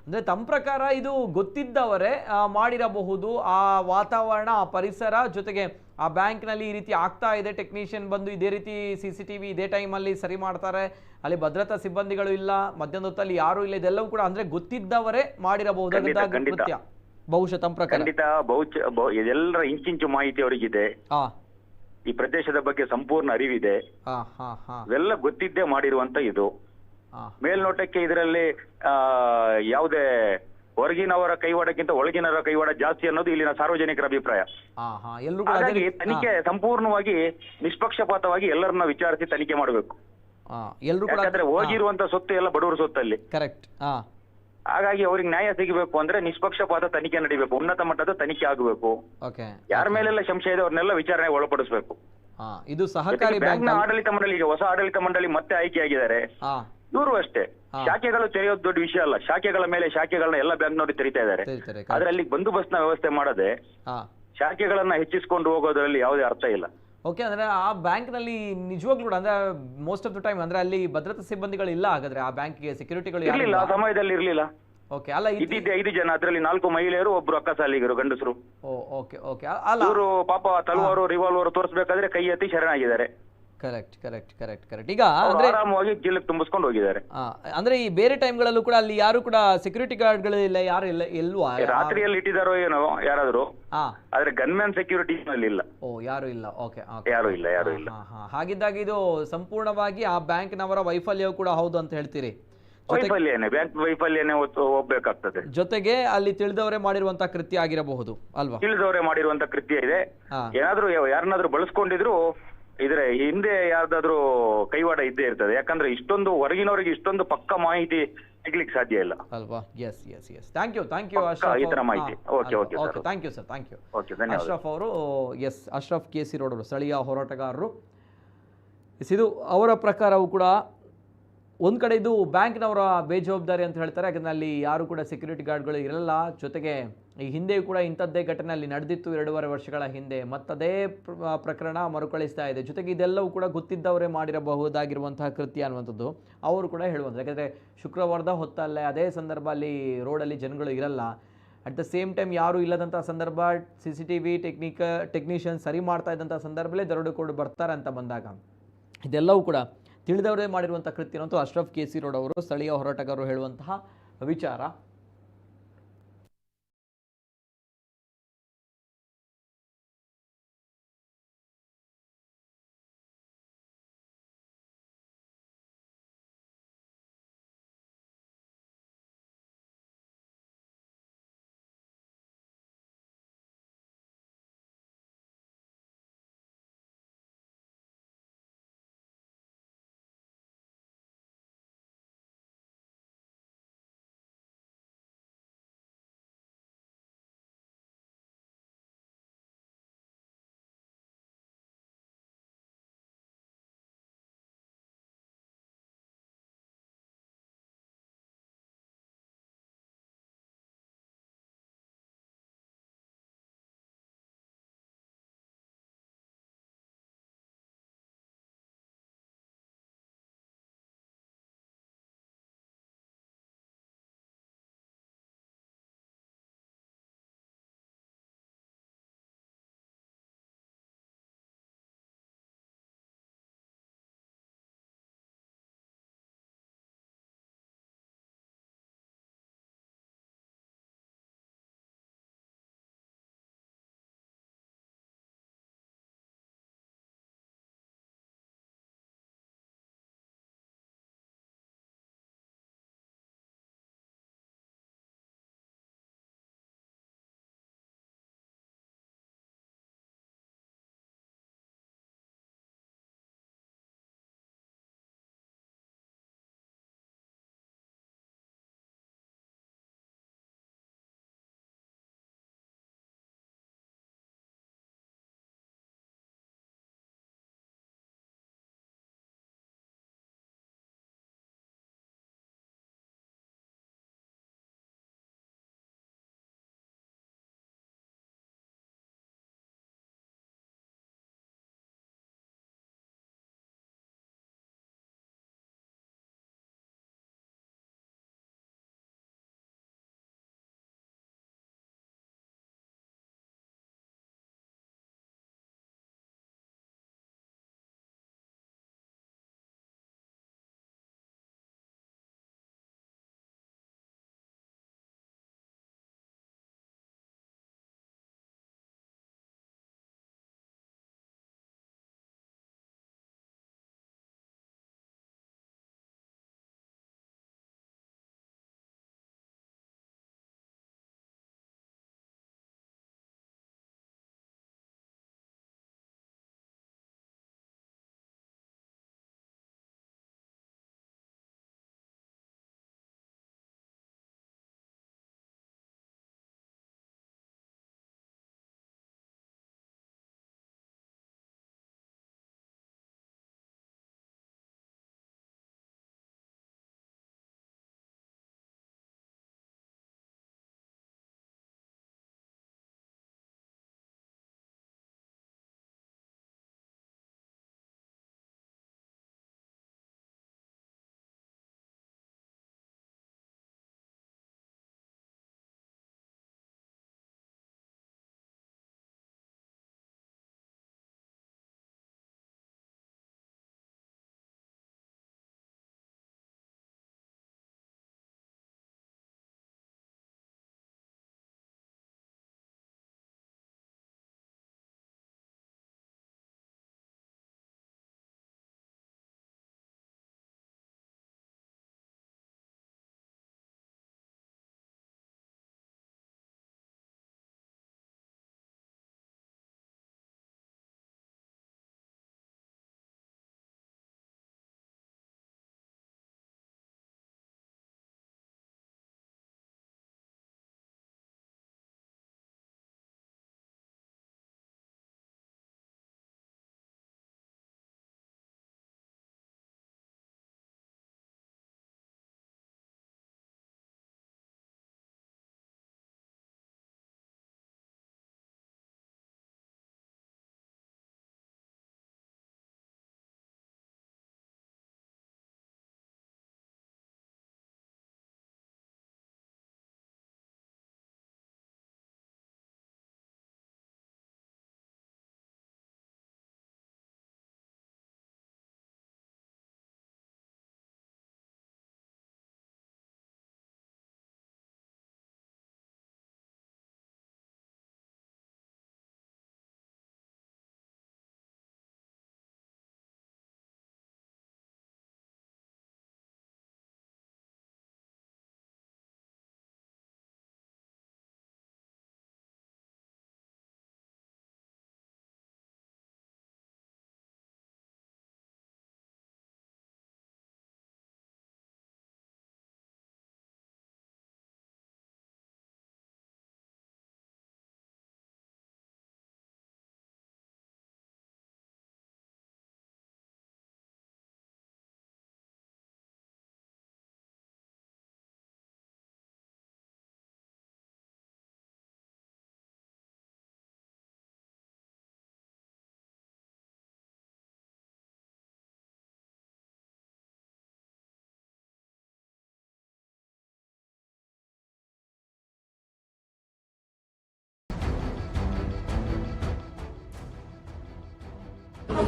ಅಂದ್ರೆ ತಮ್ಮ ಪ್ರಕಾರ ಇದು ಗೊತ್ತಿದ್ದವರೇ ಮಾಡಿರಬಹುದು. ಆ ವಾತಾವರಣ, ಆ ಪರಿಸರ, ಜೊತೆಗೆ ಆ ಬ್ಯಾಂಕ್ ನಲ್ಲಿ ಈ ರೀತಿ ಆಗ್ತಾ ಇದೆ, ಟೆಕ್ನಿಷಿಯನ್ ಬಂದು ಇದೇ ರೀತಿ CCTV ಇದೇ ಟೈಮ್ ಅಲ್ಲಿ ಸರಿ ಮಾಡ್ತಾರೆ, ಅಲ್ಲಿ ಭದ್ರತಾ ಸಿಬ್ಬಂದಿಗಳು ಇಲ್ಲ, ಮಧ್ಯಾಹ್ನ ಹೊತ್ತಲ್ಲಿ ಯಾರು ಇಲ್ಲ, ಇದೆಲ್ಲವೂ ಕೂಡ ಅಂದ್ರೆ ಗೊತ್ತಿದ್ದವರೇ ಮಾಡಿರಬಹುದಾದ ಕೃತ್ಯ ಬಹುಶಃ ತಮ್ಮ ಪ್ರಕಾರ.
ಖಂಡಿತ ಎಲ್ಲರ ಇಂಚಿಂಚು ಮಾಹಿತಿ ಅವರಿಗಿದೆ, ಈ ಪ್ರದೇಶದ ಬಗ್ಗೆ ಸಂಪೂರ್ಣ ಅರಿವಿದೆ, ಇವೆಲ್ಲ ಗೊತ್ತಿದ್ದೇ ಮಾಡಿರುವಂತ ಇದು. ಮೇಲ್ನೋಟಕ್ಕೆ ಇದರಲ್ಲಿ ಯಾವುದೇ ಹೊರಗಿನವರ ಕೈವಾಡಕ್ಕಿಂತ ಒಳಗಿನವರ ಕೈವಾಡ ಜಾಸ್ತಿ ಅನ್ನೋದು ಇಲ್ಲಿನ ಸಾರ್ವಜನಿಕರ ಅಭಿಪ್ರಾಯ. ಹಾಗಾಗಿ ತನಿಖೆ ಸಂಪೂರ್ಣವಾಗಿ ನಿಷ್ಪಕ್ಷಪಾತವಾಗಿ ಎಲ್ಲರನ್ನ ವಿಚಾರಿಸಿ ತನಿಖೆ ಮಾಡಬೇಕು. ಯಾಕಂದ್ರೆ ಹೋಗಿರುವಂತ ಸೊತ್ತು ಎಲ್ಲ ಬಡವರ ಸೊತ್ತಲ್ಲಿ.
ಕರೆಕ್ಟ್.
ಹಾಗಾಗಿ ಅವ್ರಿಗೆ ನ್ಯಾಯ ಸಿಗಬೇಕು ಅಂದ್ರೆ ನಿಷ್ಪಕ್ಷಪಾತ ತನಿಖೆ ನಡಿಬೇಕು, ಉನ್ನತ ಮಟ್ಟದ ತನಿಖೆ ಆಗಬೇಕು. ಯಾರ ಮೇಲೆಲ್ಲ ಸಂಶಯ ಇದೆ ಅವ್ರನ್ನೆಲ್ಲ ವಿಚಾರಣೆ ಒಳಪಡಿಸಬೇಕು.
ಇದು ಸಹಕಾರಿ
ಬ್ಯಾಂಕ್ನ ಆಡಳಿತ ಮಂಡಳಿ, ಈಗ ಹೊಸ ಆಡಳಿತ ಮಂಡಳಿ ಮತ್ತೆ ಆಯ್ಕೆಯಾಗಿದ್ದಾರೆ. ಇವರು ಅಷ್ಟೇ, ಶಾಖೆಗಳು ತೆರೆಯೋದು ದೊಡ್ಡ ವಿಷಯ ಅಲ್ಲ. ಶಾಖೆಗಳ ಮೇಲೆ ಶಾಖೆಗಳನ್ನ ಎಲ್ಲ ಬ್ಯಾಂಕ್ನವರು ತೆರಿತಾ ಇದ್ದಾರೆ. ಆದ್ರೆ ಅಲ್ಲಿ ಬಂದೋಬಸ್ತ್ನ ವ್ಯವಸ್ಥೆ ಮಾಡದೆ ಶಾಖೆಗಳನ್ನ ಹೆಚ್ಚಿಸಿಕೊಂಡು ಹೋಗೋದ್ರಲ್ಲಿ ಯಾವುದೇ ಅರ್ಥ ಇಲ್ಲ.
ಓಕೆ, ಅಂದ್ರೆ ಆ ಬ್ಯಾಂಕ್ ನಲ್ಲಿ ನಿಜವಾಗ್ಲೂ ಅಂದ್ರೆ ಮೋಸ್ಟ್ ಆಫ್ ದ ಟೈಮ್ ಅಂದ್ರೆ ಅಲ್ಲಿ ಭದ್ರತಾ ಸಿಬ್ಬಂದಿಗಳು ಇಲ್ಲ. ಹಾಗಾದ್ರೆ ಆ ಬ್ಯಾಂಕ್ಗೆ ಸೆಕ್ಯೂರಿಟಿಗಳು
ಇರಲಿಲ್ಲ, ಆ ಸಮಯದಲ್ಲಿ ಇರಲಿಲ್ಲ.
ಓಕೆ, ಅಲ್ಲ
ಇದ್ದಿದ್ದೆ 5 ಜನ, ಅದರಲ್ಲಿ 4 ಮಹಿಳೆಯರು, ಒಬ್ರು ಅಕ್ಕಸಾಲಿಗರು ಗಂಡಸರು.
ಓಕೆ ಓಕೆ, ಅಲ್ಲ
ಇವರು ಪಾಪ ತಲವಾರು ರಿವಾಲ್ವರ್ ತೋರಿಸಬೇಕಾದ್ರೆ ಕೈ ಎತ್ತಿ ಶರಣಾಗಿದ್ದಾರೆ.
Correct correct correct correct. ಈಗ
ಆರಾಮವಾಗಿ ಜಿಲ್ಲೆಗೆ ತುಂಬಿಸ್ಕೊಂಡು ಹೋಗಿದ್ದಾರೆ.
ಅಂದ್ರೆ ಈ ಬೇರೆ ಟೈಮ್ಗಳಲ್ಲೂ ಕೂಡ ಅಲ್ಲಿ ಯಾರು ಕೂಡ ಸೆಕ್ಯೂರಿಟಿ ಗಾರ್ಡ್ಗಳು ಇಲ್ಲ, ಯಾರು ಇಲ್ಲ ಇಲ್ವಾ?
ರಾತ್ರಿಯಲ್ಲಿ ಇಟ್ಟಿದಾರೋ ಏನೋ ಯಾರಾದ್ರೂ, ಆದ್ರೆ ಗನ್ಮ್ಯಾನ್ ಸೆಕ್ಯೂರಿಟಿ ಇಲ್ಲ.
ಯಾರು ಇಲ್ಲ. ಓಕೆ,
ಯಾರು ಇಲ್ಲ, ಯಾರು ಇಲ್ಲ.
ಹಾಗಿದ್ದಾಗ ಇದು ಸಂಪೂರ್ಣವಾಗಿ ಆ ಬ್ಯಾಂಕ್ನವರ ವೈಫಲ್ಯವೂ ಕೂಡ ಹೌದು ಅಂತ ಹೇಳ್ತೀರಿ?
ವೈಫಲ್ಯನೇ, ಬ್ಯಾಂಕ್ ವೈಫಲ್ಯನೇ ಹೋಗ್ಬೇಕಾಗ್ತದೆ.
ಜೊತೆಗೆ ಅಲ್ಲಿ ತಿಳಿದವರೇ ಮಾಡಿರುವಂತ ಕೃತ್ಯ ಆಗಿರಬಹುದು ಅಲ್ವಾ?
ತಿಳಿದವರೇ ಮಾಡಿರುವಂತ ಕೃತ್ಯ ಇದೆ. ಏನಾದ್ರೂ ಯಾರನ್ನಾದ್ರೂ ಬಳಸ್ಕೊಂಡಿದ್ರು ಇದ್ರೆ ಹಿಂದೆ ಯಾರ್ದಾದ್ರೂ ಕೈವಾಡ ಇದ್ದೇ ಇರ್ತದೆ. ಯಾಕಂದ್ರೆ ಇಷ್ಟೊಂದು ಹೊರಗಿನವರಿಗೆ ಇಷ್ಟೊಂದು ಪಕ್ಕ ಮಾಹಿತಿ ಸಿಗ್ಲಿಕ್ಕೆ ಸಾಧ್ಯ ಇಲ್ಲ
ಅಲ್ವಾ? Yes yes yes, thank you
ಈ ತರ ಮಾಹಿತಿ. Okay okay
okay, thank you sir, thank you.
Okay, ಧನ್ಯವಾದ.
ಅಶ್ರಫ್ ಅವರು, ಎಸ್, ಅಶ್ರಫ್ KC ರೋಡ್ ಅವರು ಸ್ಥಳೀಯ ಹೋರಾಟಗಾರರು. ಇದು ಅವರ ಪ್ರಕಾರವೂ ಕೂಡ ಒಂದು ಕಡೆ ಇದು ಬ್ಯಾಂಕ್ನವರ ಬೇಜವಾಬ್ದಾರಿ ಅಂತ ಹೇಳ್ತಾರೆ. ಯಾಕಂದರೆ ಅಲ್ಲಿ ಯಾರು ಕೂಡ ಸೆಕ್ಯೂರಿಟಿ ಗಾರ್ಡ್ಗಳು ಇರಲ್ಲ. ಜೊತೆಗೆ ಈ ಹಿಂದೆಯೂ ಕೂಡ ಇಂಥದ್ದೇ ಘಟನೆ ಅಲ್ಲಿ ನಡೆದಿತ್ತು 2.5 ವರ್ಷಗಳ ಹಿಂದೆ. ಮತ್ತದೇ ಪ್ರಕರಣ ಮರುಕಳಿಸ್ತಾ ಇದೆ. ಜೊತೆಗೆ ಇದೆಲ್ಲವೂ ಕೂಡ ಗೊತ್ತಿದ್ದವರೇ ಮಾಡಿರಬಹುದಾಗಿರುವಂತಹ ಕೃತ್ಯ ಅನ್ನುವಂಥದ್ದು ಅವರು ಕೂಡ ಹೇಳುವಂಥದ್ದು. ಯಾಕಂದರೆ ಶುಕ್ರವಾರದ ಹೊತ್ತಲ್ಲೇ ಅದೇ ಸಂದರ್ಭ ಅಲ್ಲಿ ರೋಡಲ್ಲಿ ಜನಗಳು ಇರಲ್ಲ. ಅಟ್ ದ ಸೇಮ್ ಟೈಮ್ ಯಾರೂ ಇಲ್ಲದಂಥ ಸಂದರ್ಭ, CCTV ಟೆಕ್ನಿಷಿಯನ್ ಸರಿ ಮಾಡ್ತಾ ಇದ್ದಂಥ ಸಂದರ್ಭದಲ್ಲೇ ದರೋಡೆಕೋರರು ಬರ್ತಾರೆ ಅಂತ ಬಂದಾಗ ಇದೆಲ್ಲವೂ ಕೂಡ ತಿಳಿದವರೇ ಮಾಡಿರುವಂಥ ಕೃತ್ಯ ಅಂತೂ ಅಶ್ರಫ್ KC ರೋಡ್ ಅವರು ಸ್ಥಳೀಯ ಹೋರಾಟಗಾರರು ಹೇಳುವಂತಹ ವಿಚಾರ.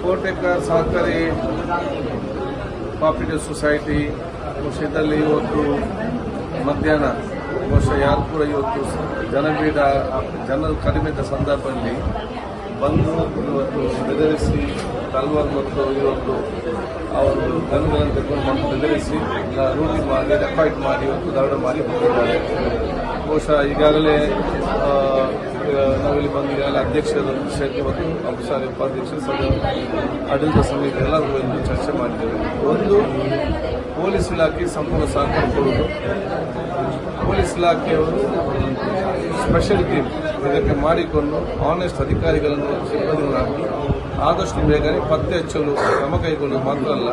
ಕೋಟೆಕರ್ ಸಹಕಾರಿ ಕೋಆಪರೇಟಿವ್ ಸೊಸೈಟಿ ಇದರಲ್ಲಿ ಇವತ್ತು ಮಧ್ಯಾಹ್ನ ಬಹುಶಃ ಯಾರು ಕೂಡ ಇವತ್ತು ಜನರು ಕಡಿಮೆ ಇದ್ದ ಸಂದರ್ಭದಲ್ಲಿ ಬಂದು ಇವತ್ತು ಬೆದರಿಸಿ ತಲ್ವಾರ್ ಮತ್ತು ಇವತ್ತು ಅವರು ಗನ್ಗಳನ್ನು ತೆಗೆದುಕೊಂಡು ಬಂದು ಬೆದರಿಸಿ ರೂಟಿ ಮಾಡಿ ರೆಕಾರ್ಡ್ ಮಾಡಿ ಇವತ್ತು ದರೋಡೆ ಮಾಡಿ ಹೋಗಿದ್ದಾರೆ. ಬಹುಶಃ ಈಗಾಗಲೇ ನಾವಿಲ್ಲಿ ಬಂದು ಈಗಾಗಲೇ ಅಧ್ಯಕ್ಷರು ವಿಷಯಕ್ಕೆ ಮತ್ತು ಅಪಸಾರಿ ಉಪಾಧ್ಯಕ್ಷರು ಆಡಳಿತ ಸಮಿತಿ ಎಲ್ಲರಿಗೂ ಎಂದು ಚರ್ಚೆ ಮಾಡಿದ್ದೇವೆ. ಒಂದು, ಪೊಲೀಸ್ ಇಲಾಖೆ ಸಂಪೂರ್ಣ ಸಹಕಾರ ಕೊಡುವುದು. ಪೊಲೀಸ್ ಇಲಾಖೆಯವರು ಸ್ಪೆಷಲ್ ಟೀಮ್ ಇದಕ್ಕೆ ಮಾಡಿಕೊಂಡು ಆನೆಸ್ಟ್ ಅಧಿಕಾರಿಗಳನ್ನು ಸಿಬ್ಬಂದಿಗಳನ್ನು ಹಾಕಿ ಆದಷ್ಟು ಬೇಗನೆ ಪತ್ತೆ ಹಚ್ಚಲು ಕ್ರಮ ಕೈಗೊಳ್ಳುವುದು ಮಾತ್ರ ಅಲ್ಲ,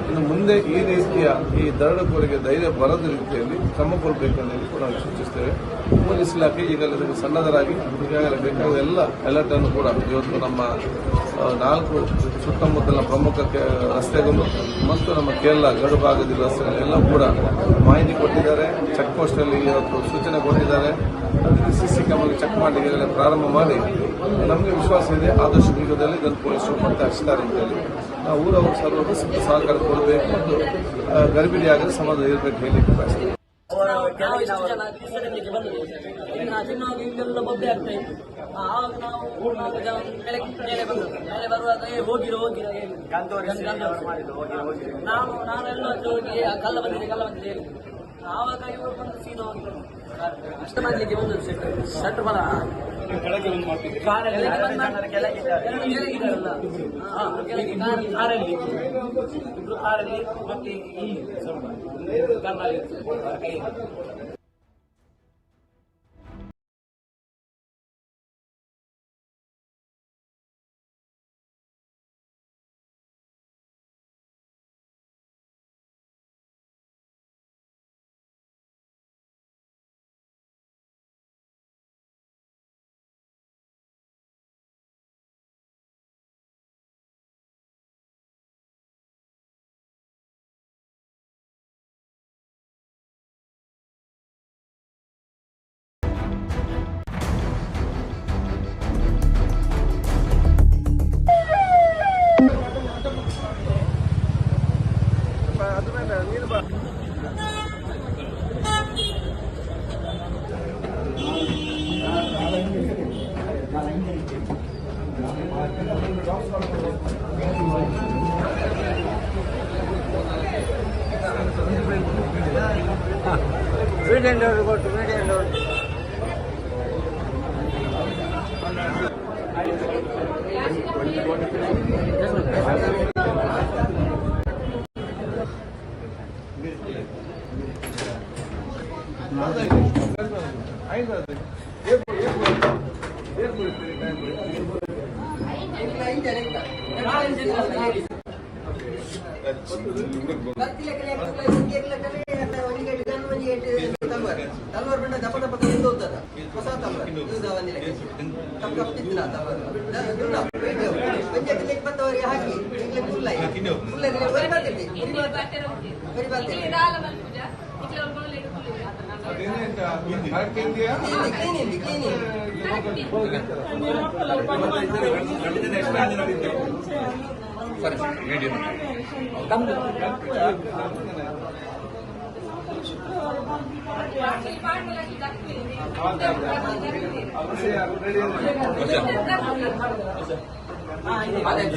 ಇನ್ನು ಮುಂದೆ ಈ ರೀತಿಯ ಈ ದರೋಡೆಕೋರಿಗೆ ಧೈರ್ಯ ಬರದ ರೀತಿಯಲ್ಲಿ ಕ್ರಮ ಕೊಡಬೇಕೆಂದು ಕೂಡ ನಾವು ಸೂಚಿಸ್ತೇವೆ. ಪೊಲೀಸ್ ಇಲಾಖೆ ಈಗಾಗಲೇ ಸನ್ನದ್ಧರಾಗಿ ಈಗಾಗಲೇ ಬೇಕಾದ ಎಲ್ಲ ಅಲರ್ಟ್ ಅನ್ನು ಕೂಡ ಇವತ್ತು ನಮ್ಮ 4 ಸುತ್ತಮುತ್ತಲಿನ ಪ್ರಮುಖ ರಸ್ತೆಗಳು ಮತ್ತು ನಮ್ಮ ಕೇರಳ ಗಡು ಭಾಗದ ರಸ್ತೆಗಳೆಲ್ಲ ಕೂಡ ಮಾಹಿತಿ ಕೊಟ್ಟಿದ್ದಾರೆ. ಚೆಕ್ ಪೋಸ್ಟಲ್ಲಿ ಇವತ್ತು ಸೂಚನೆ ಕೊಟ್ಟಿದ್ದಾರೆ. ಸಿಸಿ ಕ್ಯಾಮರಾ ಚೆಕ್ ಮಾಡಲಿಕ್ಕೆ ಪ್ರಾರಂಭ ಮಾಡಿ ನಮಗೆ ವಿಶ್ವಾಸ ಇದೆ ಆದಷ್ಟು ಶೀಘ್ರದಲ್ಲಿ ಇದನ್ನು ಪೊಲೀಸರು ಮತ್ತೆ ಹಚ್ಚಿದ್ದಾರೆ ಅಂತೇಳಿ ನಾವು ಊರವರು ಸರ್ವರು ಸಹಕಾರ ಕೊಡಬೇಕು ಮತ್ತು ಗರ್ಭಿಣಿಯಾಗಲು ಸಮಾಧಾನ ಇರಬೇಕು ಹೇಳಲಿಕ್ಕೆ ಬಯಸ್ತೇವೆ.
ಆವಾಗ ನಾವು 4 ಜನ ಮೇಲೆ ಬರುವಾಗ ಹೋಗಿರೋ ನಾವೆಲ್ಲ ಹೋಗಿ ಕಲ್ಲ ಬಂದಿದೆ ಹೇಳಿ ಆವಾಗ ಇವರು ಬಂದು ಸೀದಾ ಇಷ್ಟ ಮಾಡ್ಲಿಕ್ಕೆ ಒಂದು ಸೆಟ್ ಬರ ಕಾರಲ್ಲಿ ಮತ್ತೆ ಈ ತಲ್ವಾರ್ ಬಂಡ ದಪ್ಪ ದಪ್ಪ ತಂದು ಹೋಗ್ತದ ಹೊಸ ತಲ್ವಾರ್ ಪಂಚಾಯತ್ ಬರ್ತವರಿಗೆ ಹಾಕಿ ಅದೇ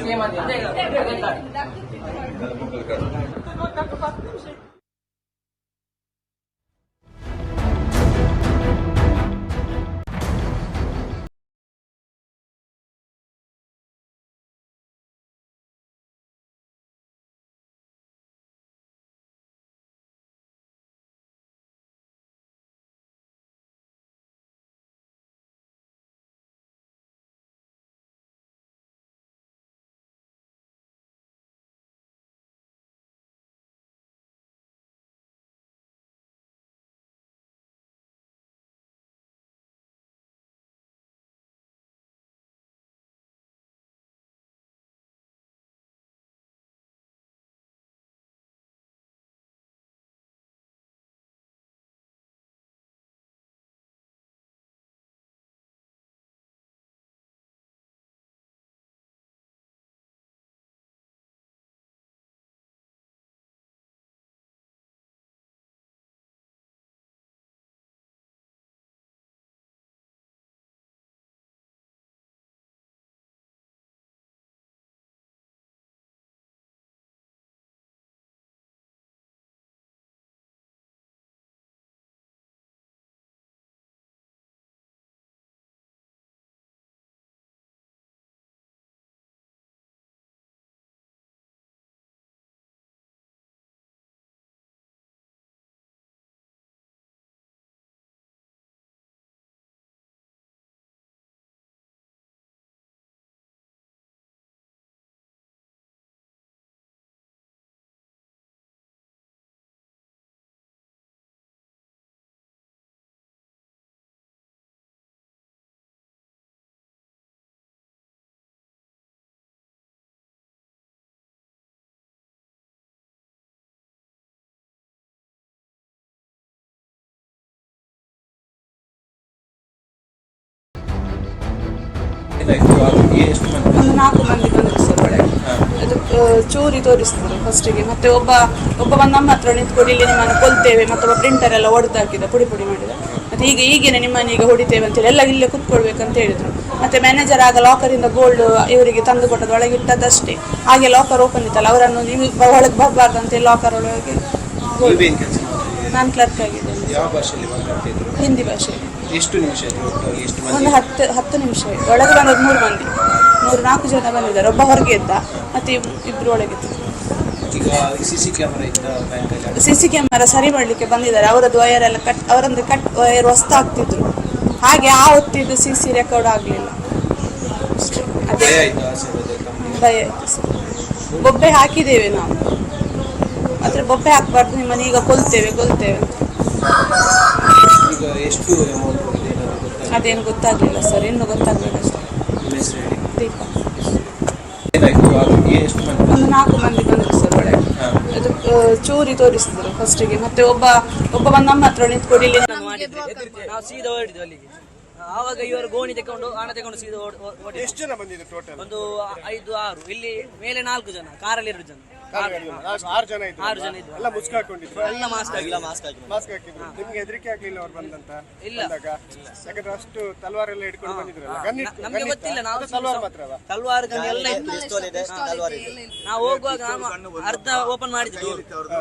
4 ಮಂದಿ ಬಂದ್ರು ಸರ್ ಒಳಗೆ. ಅದು ಚೂರಿ ತೋರಿಸಿದ್ರು ಫಸ್ಟಿಗೆ, ಮತ್ತೆ ಒಬ್ಬ ಬಂದು ನಮ್ಮ ಹತ್ರ ನಿಂತ್ಕೊಂಡು ಇಲ್ಲಿ ನಿಮ್ಮನ್ನು ಕೊಲ್ತೇವೆ, ಮತ್ತೊಬ್ಬ ಪ್ರಿಂಟರ್ ಎಲ್ಲ ಹೊಡೆದು ಹಾಕಿದ, ಪುಡಿ ಮಾಡಿದ. ಮತ್ತೆ ಈಗೇನೆ ನಿಮ್ಮನ್ನು ಈಗ ಹೊಡಿತೇವೆ ಅಂತೇಳಿ ಎಲ್ಲ ಇಲ್ಲೇ ಕುತ್ಕೊಳ್ಬೇಕಂತ ಹೇಳಿದ್ರು. ಮತ್ತೆ ಮ್ಯಾನೇಜರ್ ಆಗ ಲಾಕರಿಂದ ಗೋಲ್ಡ್ ಇವರಿಗೆ ತಂದು ಕೊಟ್ಟದ್ದು, ಒಳಗೆ ಇಟ್ಟದಷ್ಟೇ. ಹಾಗೆ ಲಾಕರ್ ಓಪನ್ ಇತ್ತಲ್ಲ, ಅವರನ್ನು ನೀವು ಒಳಗೆ ಬರಬಾರ್ದು ಅಂತೇಳಿ ಲಾಕರ್ ಒಳಗೆ. ನಾನು ಕ್ಲರ್ಕ್ ಆಗಿದ್ದೇನೆ.
ಯಾವ ಭಾಷೆಯಲ್ಲಿ ಮಾತಾಡ್ತಿದ್ರು?
ಹಿಂದಿ ಭಾಷೆಯಲ್ಲಿ.
ಎಷ್ಟು ನಿಮಿಷ
ಒಂದು 10 ನಿಮಿಷ ಆಯಿತು. ಒಳಗೆ ಬಂದದ್ದು 3 ಮಂದಿ, 4 ಜನ ಬಂದಿದ್ದಾರೆ. ಒಬ್ಬ ಹೊರಗೆ ಇದ್ದ, ಮತ್ತೆ ಇಬ್ರು ಒಳಗಿದ್ದು.
ಈಗ ಸಿಸಿ ಕ್ಯಾಮರಾ ಇದ್ದ ಬ್ಯಾಂಕಲ್ಲಿ?
ಸಿಸಿ ಕ್ಯಾಮರಾ ಸರಿ ಮಾಡಲಿಕ್ಕೆ ಬಂದಿದ್ದಾರೆ. ಅವರದ್ದು ವಯರ್ ಎಲ್ಲ ಅವರಂದ್ರೆ ವಯರ್ ಹೊಸ್ತಾಗ್ತಿದ್ರು, ಹಾಗೆ ಆ ಹೊತ್ತಿದ್ದು ಸಿಸಿ ರೆಕಾರ್ಡ್ ಆಗಲಿಲ್ಲ. ಅದೇ ಭಯ ಆಯಿತು ಸರ್. ಬೊಬ್ಬೆ ಹಾಕಿದ್ದೇವೆ ನಾವು, ಆದರೆ ಬೊಬ್ಬೆ ಹಾಕಬಾರ್ದು, ನಿಮ್ಮನ್ನು ಈಗ ಕೊಲ್ತೇವೆ ಅಂತ.
ಈಗ ಎಷ್ಟು ಅಮೌಂಟ್
ಅದೇನು ಗೊತ್ತಾಗಲಿಲ್ಲ ಸರ್, ಇನ್ನು ಗೊತ್ತಾಗಬೇಕಷ್ಟೇ. ದೀಪ. ಒಂದು 4 ಮಂದಿ ಬಂದರು ಸರ್ ಒಳಗೆ. ಅದು ಚೂರಿ ತೋರಿಸಿದ್ರು ಫಸ್ಟಿಗೆ, ಮತ್ತೆ ಒಬ್ಬ ಬಂದು ನಮ್ಮ ಹತ್ರ ನಿಂತ್ಕೊಂಡು ಇಲ್ಲಿ
ನಾವು ಸೀದಾ ಹೊರಡಿದ್ವಿ ಅಲ್ಲಿಗೆ. ಆವಾಗ ಇವರು ಗೋಣಿ ತಗೊಂಡು ಹಣ ತಗೊಂಡು ಸೀದಾ ಓಡಿ.
ಎಷ್ಟು ಜನ ಬಂದಿದ್ರು ಟೋಟಲ್?
ಒಂದು 5-6. ಇಲ್ಲಿ ಮೇಲೆ 4 ಜನ, ಕಾರಲ್ಲಿ 2 ಜನ,
6 ಜನ ಇದ್ರು.
6 ಜನ ಇದ್ರು.
ಎಲ್ಲ ಮುಸ್ಕ್ ಹಾಕೊಂಡಿದ್ರು,
ಎಲ್ಲ ಮಾಸ್ಕ್ ಹಾಕಿಲ್ಲ.
ಮಾಸ್ಕ್ ಹಾಕಿದ್ರು. ನಿಮ್ಗೆ ಹೆದರಿಕೆ ಆಗ್ಲಿಲ್ಲ ಅವ್ರು ಬಂದಂತ?
ಇಲ್ಲ,
ಯಾಕಂದ್ರೆ ಅಷ್ಟು ತಲ್ವಾರ್ ಎಲ್ಲ ಹಿಡ್ಕೊಂಡು ಬಂದಿದ್ರಲ್ಲ.
ನಮ್ಗೆ ಗೊತ್ತಿಲ್ಲ. ನಾವು
ತಲ್ವಾರ್ ಮಾತ್ರವಾ?
ತಲ್ವಾರ್ ಗನ್ ಎಲ್ಲ ಇತ್ತು. ನಾವು ಹೋಗುವಾಗ ಅರ್ಧ ಓಪನ್ ಮಾಡಿದ್ದು,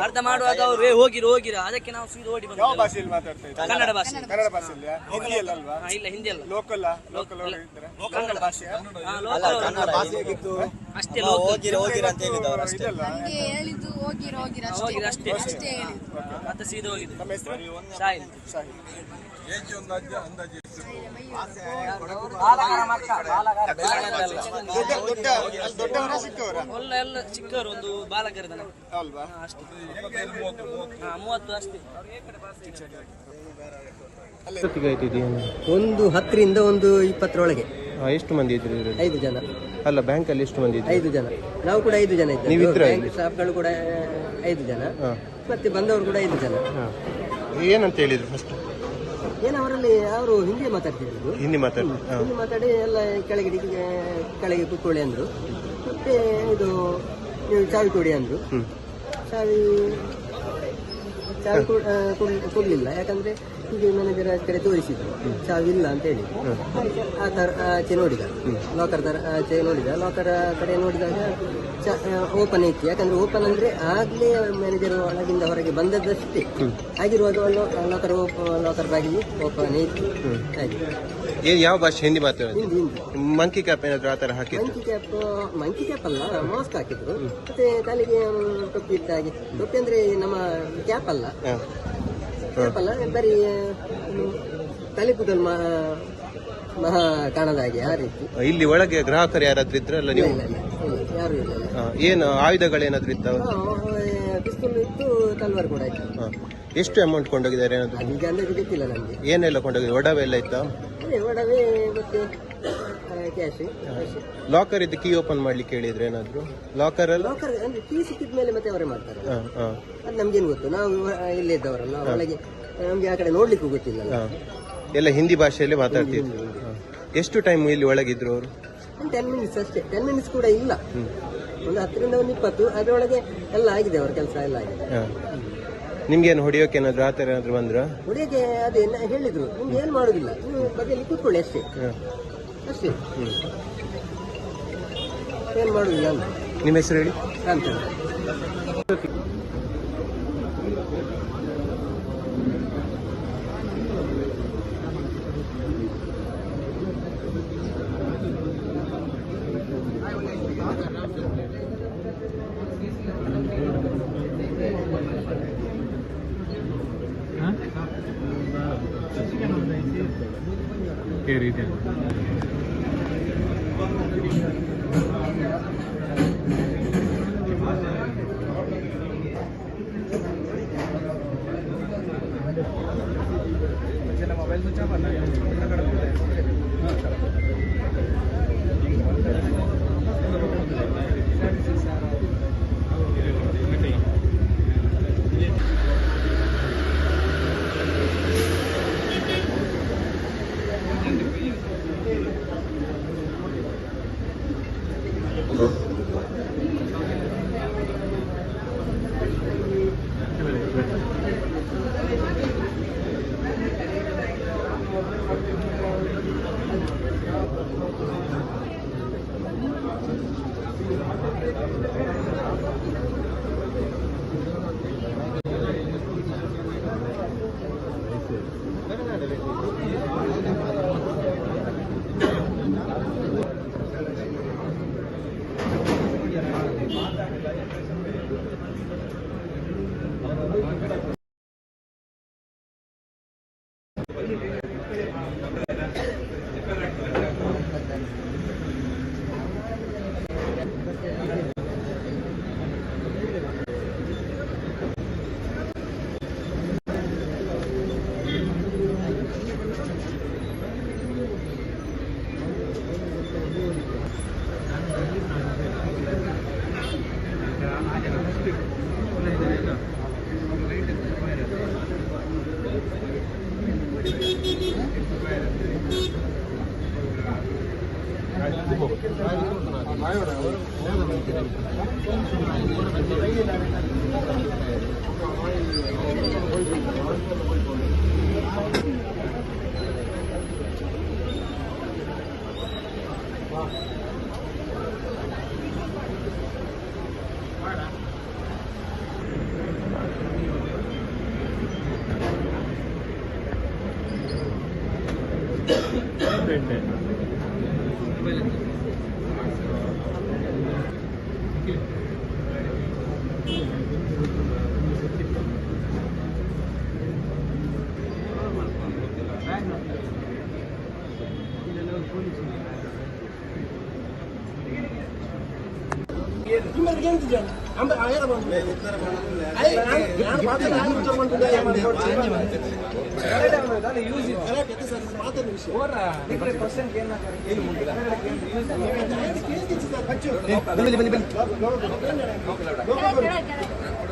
ಅರ್ಧ ಮಾಡುವಾಗ ಅವ್ರು ಹೋಗಿರ, ಅದಕ್ಕೆ ನಾವು ಸೀದಾ ಓಡಿ ಬಂದ್ವಿ.
ಯಾವ ಭಾಷೆಯಲ್ಲಿ ಮಾತಾಡ್ತಾ ಇದ್ರು?
ಕನ್ನಡ ಭಾಷೆ.
ಕನ್ನಡ ಭಾಷೆಯಲ್ಲಿ? ಹಿಂದಿ ಅಲ್ಲ ಅಲ್ವಾ?
ಇಲ್ಲ, ಹಿಂದಿ ಅಲ್ಲ.
ಲೋಕಲ್ ಅವರು ಇದ್ದಾರೆ. ಕನ್ನಡ ಭಾಷೆ
ಅಷ್ಟೇ. ಅಷ್ಟೇ ಮತ್ತೆ ಸೀದಾ ಹೋಗಿದ್ದು.
ನಮ್ಮ ಹೆಸರು
ಸಾಯಿಲ್.
ದೊಡ್ಡವರ ಚಿಕ್ಕವರ?
ಎಲ್ಲ ಚಿಕ್ಕವರು, ಒಂದು ಬಾಲಕರಿದ್ದಾನೆ
ಅಲ್ವಾ?
ಅಷ್ಟೇ. 30 ಅಷ್ಟೇ.
ಒಂದು 10ರಿಂದ ಒಂದು 20ರೊಳಗೆ.
ಎಷ್ಟು ಮಂದಿ ಇದ್ರು?
5 ಜನ.
ಅಲ್ಲ, ಬ್ಯಾಂಕ್ ಅಲ್ಲಿ ಎಷ್ಟು ಮಂದಿ ಇದ್ರು?
5 ಜನ. ನಾವು ಕೂಡ 5 ಜನ ಇದ್ದೇವೆ. ಬ್ಯಾಂಕ್ ಸ್ಟಾಫ್ಗಳು ಕೂಡ 5 ಜನ, ಮತ್ತೆ ಬಂದವರು ಕೂಡ 5 ಜನ.
ಏನಂತ ಹೇಳಿದ್ರು ಫಸ್ಟ್?
ಏನು ಅವರಲ್ಲಿ ಅವರು ಹಿಂದಿ ಮಾತಾಡ್ತಿದ್ರು.
ಹಿಂದಿ
ಮಾತಾಡಿ ಎಲ್ಲ ಕೆಳಗೆ ಕೂತ್ಕೊಳ್ಳಿ ಅಂದ್ರು. ಮತ್ತೆ ಇದು ನೀವು ಚಾವಿ ಕೊಡಿ ಅಂದ್ರು. ಚಾವಿ ಕೊಡ್ಲಿಲ್ಲ, ಯಾಕಂದ್ರೆ ಹೀಗೆ ಮ್ಯಾನೇಜರ್ ಕಡೆ ತೋರಿಸಿದ್ರು, ಚಾವಿ ಇಲ್ಲ ಅಂತ ಹೇಳಿ. ಆ ಥರ ಆಚೆ ನೋಡಿದ, ಲಾಕರ್ ಥರ ಆಚೆ ನೋಡಿದ. ಲಾಕರ್ ಕಡೆ ನೋಡಿದಾಗ ಓಪನ್ ಇತ್ತು. ಯಾಕಂದ್ರೆ ಓಪನ್ ಅಂದ್ರೆ ಆಗ್ಲೇ ಮ್ಯಾನೇಜರ್ ಒಳಗಿಂದ ಹೊರಗೆ ಬಂದದ್ದಷ್ಟೇ ಆಗಿರುವಾಗ ಲಾಕರ್ ಬಾಗಿಲು ಓಪನ್ ಇತ್ತು. ಹಾಗೆ.
ಯಾವ ಭಾಷೆ? ಹಿಂದಿ ಮಾತಾಡೋದು?
ಹಿಂದಿ.
ಮಂಕಿ ಕ್ಯಾಪ್ ಏನಾದ್ರು ಆ ಥರ ಹಾಕಿದ್ರು?
ಮಂಕಿ ಕ್ಯಾಪ್ ಅಲ್ಲ, ಮಾಸ್ಕ್ ಹಾಕಿದ್ರು. ಮತ್ತೆ ತಲೆಗೆ ಟೊಪ್ಪಿ ಇಟ್ಟ ಹಾಗೆ. ಟೊಪ್ಪಿ ಅಂದ್ರೆ ನಮ್ಮ ಕ್ಯಾಪ್ ಅಲ್ಲ, ಬರೀ ತಲೆ ಕೂದಲು ಮಹಾ ಕಾಣದ ಹಾಗೆ, ಆ ರೀತಿ.
ಇಲ್ಲಿ ಒಳಗೆ ಗ್ರಾಹಕರು ಯಾರಾದ್ರೂ ಇದ್ರಲ್ಲ? ನೀವು
ಯಾರು ಇಲ್ಲ.
ಏನು ಆಯುಧಗಳೇನಾದ್ರು ಇದ್ದಾವ?
ಪಿಸ್ತೂಲ್ ಇತ್ತು, ತಲ್ವಾರ್ ಕೂಡ ಇತ್ತು.
ಎಷ್ಟು ಅಮೌಂಟ್ ಕೊಂಡೋಗಿದ್ದಾರೆ ಏನಾದ್ರು?
ಈಗ ಅಂದಾಜು ಗೊತ್ತಿಲ್ಲ ನಮಗೆ.
ಏನೆಲ್ಲ ಕೊಂಡೋಗಿದ್ದಾರೆ? ಒಡವೆ ಎಲ್ಲ ಇತ್ತಾ?
ಒಡವೆ ಮತ್ತೆ ಕ್ಯಾಶ್.
ಲಾಕರ್ ಇದ್ದು ಕೀ ಓಪನ್ ಮಾಡ್ಲಿಕ್ಕೆ ಹೇಳಿದ್ರೆ ಏನಾದ್ರು? ಲಾಕರ್
ಅಂದ್ರೆ ಕೀ ಸಿಕ್ಕಿದ ಮೇಲೆ ಮತ್ತೆ ಅವರೇ ಮಾಡ್ತಾರೆ. ಅದು ನಮ್ಗೇನು ಗೊತ್ತು, ನಾವು ಇಲ್ಲೇ ಇದ್ದವರಲ್ಲ, ಒಳಗೆ ನಮ್ಗೆ ಆ ಕಡೆ ನೋಡ್ಲಿಕ್ಕೂ ಗೊತ್ತಿಲ್ಲ.
ಎಲ್ಲ ಹಿಂದಿ ಭಾಷೆಯಲ್ಲಿ ಮಾತಾಡ್ತಿದ್ರು. ಎಷ್ಟು ಟೈಮ್ ಇಲ್ಲಿ ಒಳಗಿದ್ರು ಅವರು?
10 ಮಿನಿಟ್ಸ್ ಅಷ್ಟೇ. 10 ಮಿನಿಟ್ಸ್ ಕೂಡ ಇಲ್ಲ, ಒಂದು 10ರಿಂದ ಒಂದು 20. ಅದರೊಳಗೆ ಎಲ್ಲ ಆಗಿದೆ, ಅವರ ಕೆಲಸ ಎಲ್ಲ ಆಗಿದೆ.
ನಿಮ್ಗೇನು ಹೊಡಿಯೋಕೆ ಏನಾದ್ರು ಆ ಥರ ಏನಾದ್ರು ಬಂದ್ರ?
ಹೊಡಿಯೋಕೆ ಅದೇ ಹೇಳಿದ್ರು, ನಿಮ್ಗೆ ಏನು ಮಾಡೋದಿಲ್ಲ, ನೀವು ಬದಿಯಲ್ಲಿ ಕೂತ್ಕೊಳ್ಳಿ ಅಷ್ಟೇ, ಅಷ್ಟೇ, ಏನು ಮಾಡೋದಿಲ್ಲ ಅಂತ.
ನಿಮ್ಮ ಹೆಸರು ಹೇಳಿ?
ಅಂತ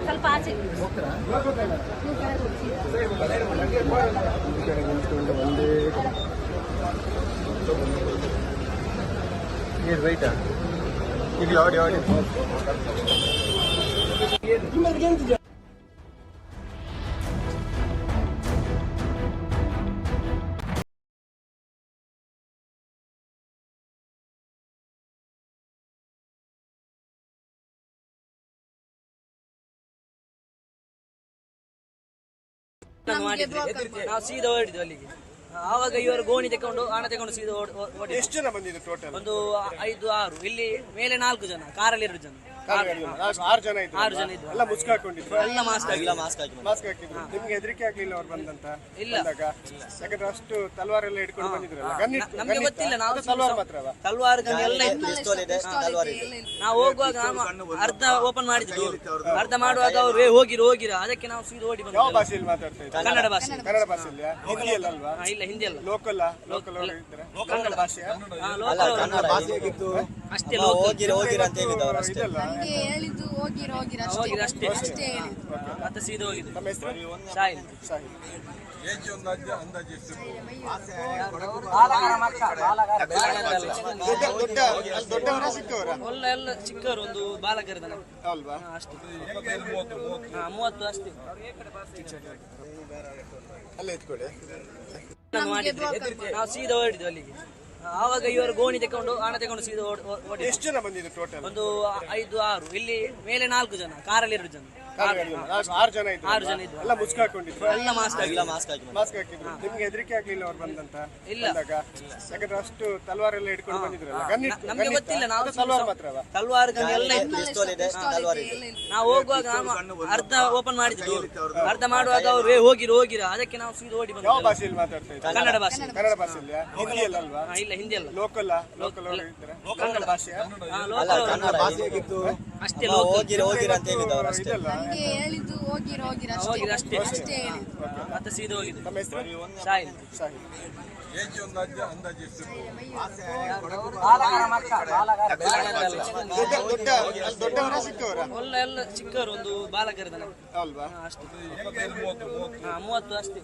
ಸ್ವಲ್ಪ ಆಚೆ
ಬೈಟಾ ಈಗ ಆಡಿ ಆಡಿ
ನಾವು ಸೀದಾ ಹೊರಡಿದ್ವಿ ಅಲ್ಲಿಗೆ. ಆವಾಗ ಇವರು ಗೋಣಿ ತಕೊಂಡು ಹಣ ತಕೊಂಡು ಸೀದಾ
ಎಷ್ಟು ಜನ ಬಂದಿದ್ದು ಟೋಟಲ್?
ಒಂದು 5-6, ಇಲ್ಲಿ ಮೇಲೆ 4 ಜನ, ಕಾರಲ್ಲಿ 2 ಜನ,
6 ಜನ ಇದ್ರು.
6 ಜನ ಇದ್ರು.
ಎಲ್ಲ ಮುಸ್ಕ್ ಹಾಕೊಂಡಿದ್ರು,
ಎಲ್ಲ ಮಾಸ್ಕ್
ಹಾಕಿದ್ರು. ನಿಮ್ಗೆ ಹೆದರಿಕೆ ಆಗ್ಲಿಲ್ಲ ಅವ್ರು ಬಂದಂತ?
ಇಲ್ಲ,
ಯಾಕಂದ್ರೆ ಅಷ್ಟು ತಲ್ವಾರ್ ಎಲ್ಲ ಹಿಡ್ಕೊಂಡು ಬಂದಿದ್ರಲ್ಲ.
ನಮ್ಗೆ ಗೊತ್ತಿಲ್ಲ, ನಾವು
ತಲ್ವಾರ್ ಮಾತ್ರ
ತಲ್ವಾರ್ ಗನ್ ಎಲ್ಲ ಇತ್ತು. ನಾವು ಹೋಗುವಾಗ ಅರ್ಧ ಓಪನ್ ಮಾಡಿದ್ದು, ಅರ್ಧ ಮಾಡುವಾಗ ಅವ್ರು ಹೋಗಿರ, ಅದಕ್ಕೆ ನಾವು ಸೀದಾ ಓಡಿ
ಯಾವ
ಬಂದ್ವಿ.
ಭಾಷೆಯಲ್ಲಿ ಮಾತಾಡ್ತಾ ಇದ್ರು?
ಕನ್ನಡ ಭಾಷೆ.
ಕನ್ನಡ ಭಾಷೆಯಲ್ಲಿ ಹಿಂದಿ ಅಲ್ವಾ?
ಇಲ್ಲ, ಹಿಂದಿ ಅಲ್ಲ,
ಲೋಕಲ್ ಅವರು ಇದ್ದಾರೆ. ಕನ್ನಡ ಭಾಷೆ
ಅಷ್ಟೇ.
ಇದಲ್ಲ
ನಮ್ಗೆ ಹೇಳಿದ್ದು ಹೋಗಿರ ಅಷ್ಟೇ.
ಮತ್ತೆ ಸೀದಾ ಹೋಗಿದ್ದು.
ನಮ್ಮ ಹೆಸರು
ಸಾಯಿಲ್.
ದೊಡ್ಡವರ ಚಿಕ್ಕವರ?
ಎಲ್ಲ ಚಿಕ್ಕವರು, ಒಂದು ಬಾಲಕರಿದ್ದಾನೆ
ಅಲ್ವಾ?
ಅಷ್ಟೇ. 30 ಅಷ್ಟೇ.
ಅಲ್ಲ ಎತ್ಕೊಳ್ಳಿ.
ನಾವು ಸೀದಾ ಹೊರಡಿದ್ವಿ ಅಲ್ಲಿಗೆ. ಆವಾಗ ಇವರು ಗೋಣಿ ತಕೊಂಡು ಹಣ ತಕೊಂಡು ಸೀದಾ ಓಡಿ.
ಎಷ್ಟು ಜನ ಬಂದಿದ್ದು ಟೋಟಲ್?
ಒಂದು 5-6, ಇಲ್ಲಿ ಮೇಲೆ 4 ಜನ, ಕಾರಲ್ಲಿ 2 ಜನ,
6 ಜನ ಇದ್ರು.
6 ಜನ ಇದ್ರು.
ಎಲ್ಲ ಮುಸ್ಕ್ ಹಾಕೊಂಡಿದ್ರು,
ಎಲ್ಲ ಮಾಸ್ಕ್
ಹಾಕಿದ್ರು. ನಿಮ್ಗೆ ಹೆದರಿಕೆ ಆಗ್ಲಿಲ್ಲ ಅವ್ರು ಬಂದಂತ?
ಇಲ್ಲ,
ಯಾಕಂದ್ರೆ ಅಷ್ಟು ತಲ್ವಾರ್ ಎಲ್ಲ ಹಿಡ್ಕೊಂಡು ಬಂದಿದ್ರಲ್ಲ.
ನಮ್ಗೆ ಗೊತ್ತಿಲ್ಲ, ನಾವು
ತಲ್ವಾರ್ ಮಾತ್ರ
ತಲ್ವಾರ್ ಗನ್ ಎಲ್ಲ ಇತ್ತು. ನಾವು ಹೋಗುವಾಗ ಅರ್ಧ ಓಪನ್ ಮಾಡಿದ್ದು, ಅರ್ಧ ಮಾಡುವಾಗ ಅವ್ರು ಹೋಗಿರ, ಅದಕ್ಕೆ ನಾವು ಸೀದಾ ಓಡಿ
ಯಾವ
ಬಂದ್ವಿ.
ಭಾಷೆಯಲ್ಲಿ ಮಾತಾಡ್ತಾ ಇದ್ರು?
ಕನ್ನಡ ಭಾಷೆ.
ಕನ್ನಡ ಭಾಷೆಯಲ್ಲಿ ಹಿಂದಿ ಅಲ್ವಾ?
ಇಲ್ಲ, ಹಿಂದಿ ಅಲ್ಲ,
ಲೋಕಲ್ ಅವರು ಇದ್ದಾರೆ. ಕನ್ನಡ ಭಾಷೆ
ಅಷ್ಟೇ.
ಇದಲ್ಲ
ನಮ್ಗೆ ಹೇಳಿದ್ದು ಹೋಗಿರ ಅಷ್ಟೇ.
ಮತ್ತೆ ಸೀದಾ ಹೋಗಿದ್ದು.
ನಮ್ಮ ಹೆಸರು
ಸಾಯಿಲ್.
ದೊಡ್ಡವರ ಚಿಕ್ಕವರ?
ಎಲ್ಲ ಚಿಕ್ಕವರು, ಒಂದು ಬಾಲಕರಿದ್ದಾನೆ
ಅಲ್ವಾ?
ಅಷ್ಟೇ. 30 ಅಷ್ಟೇ.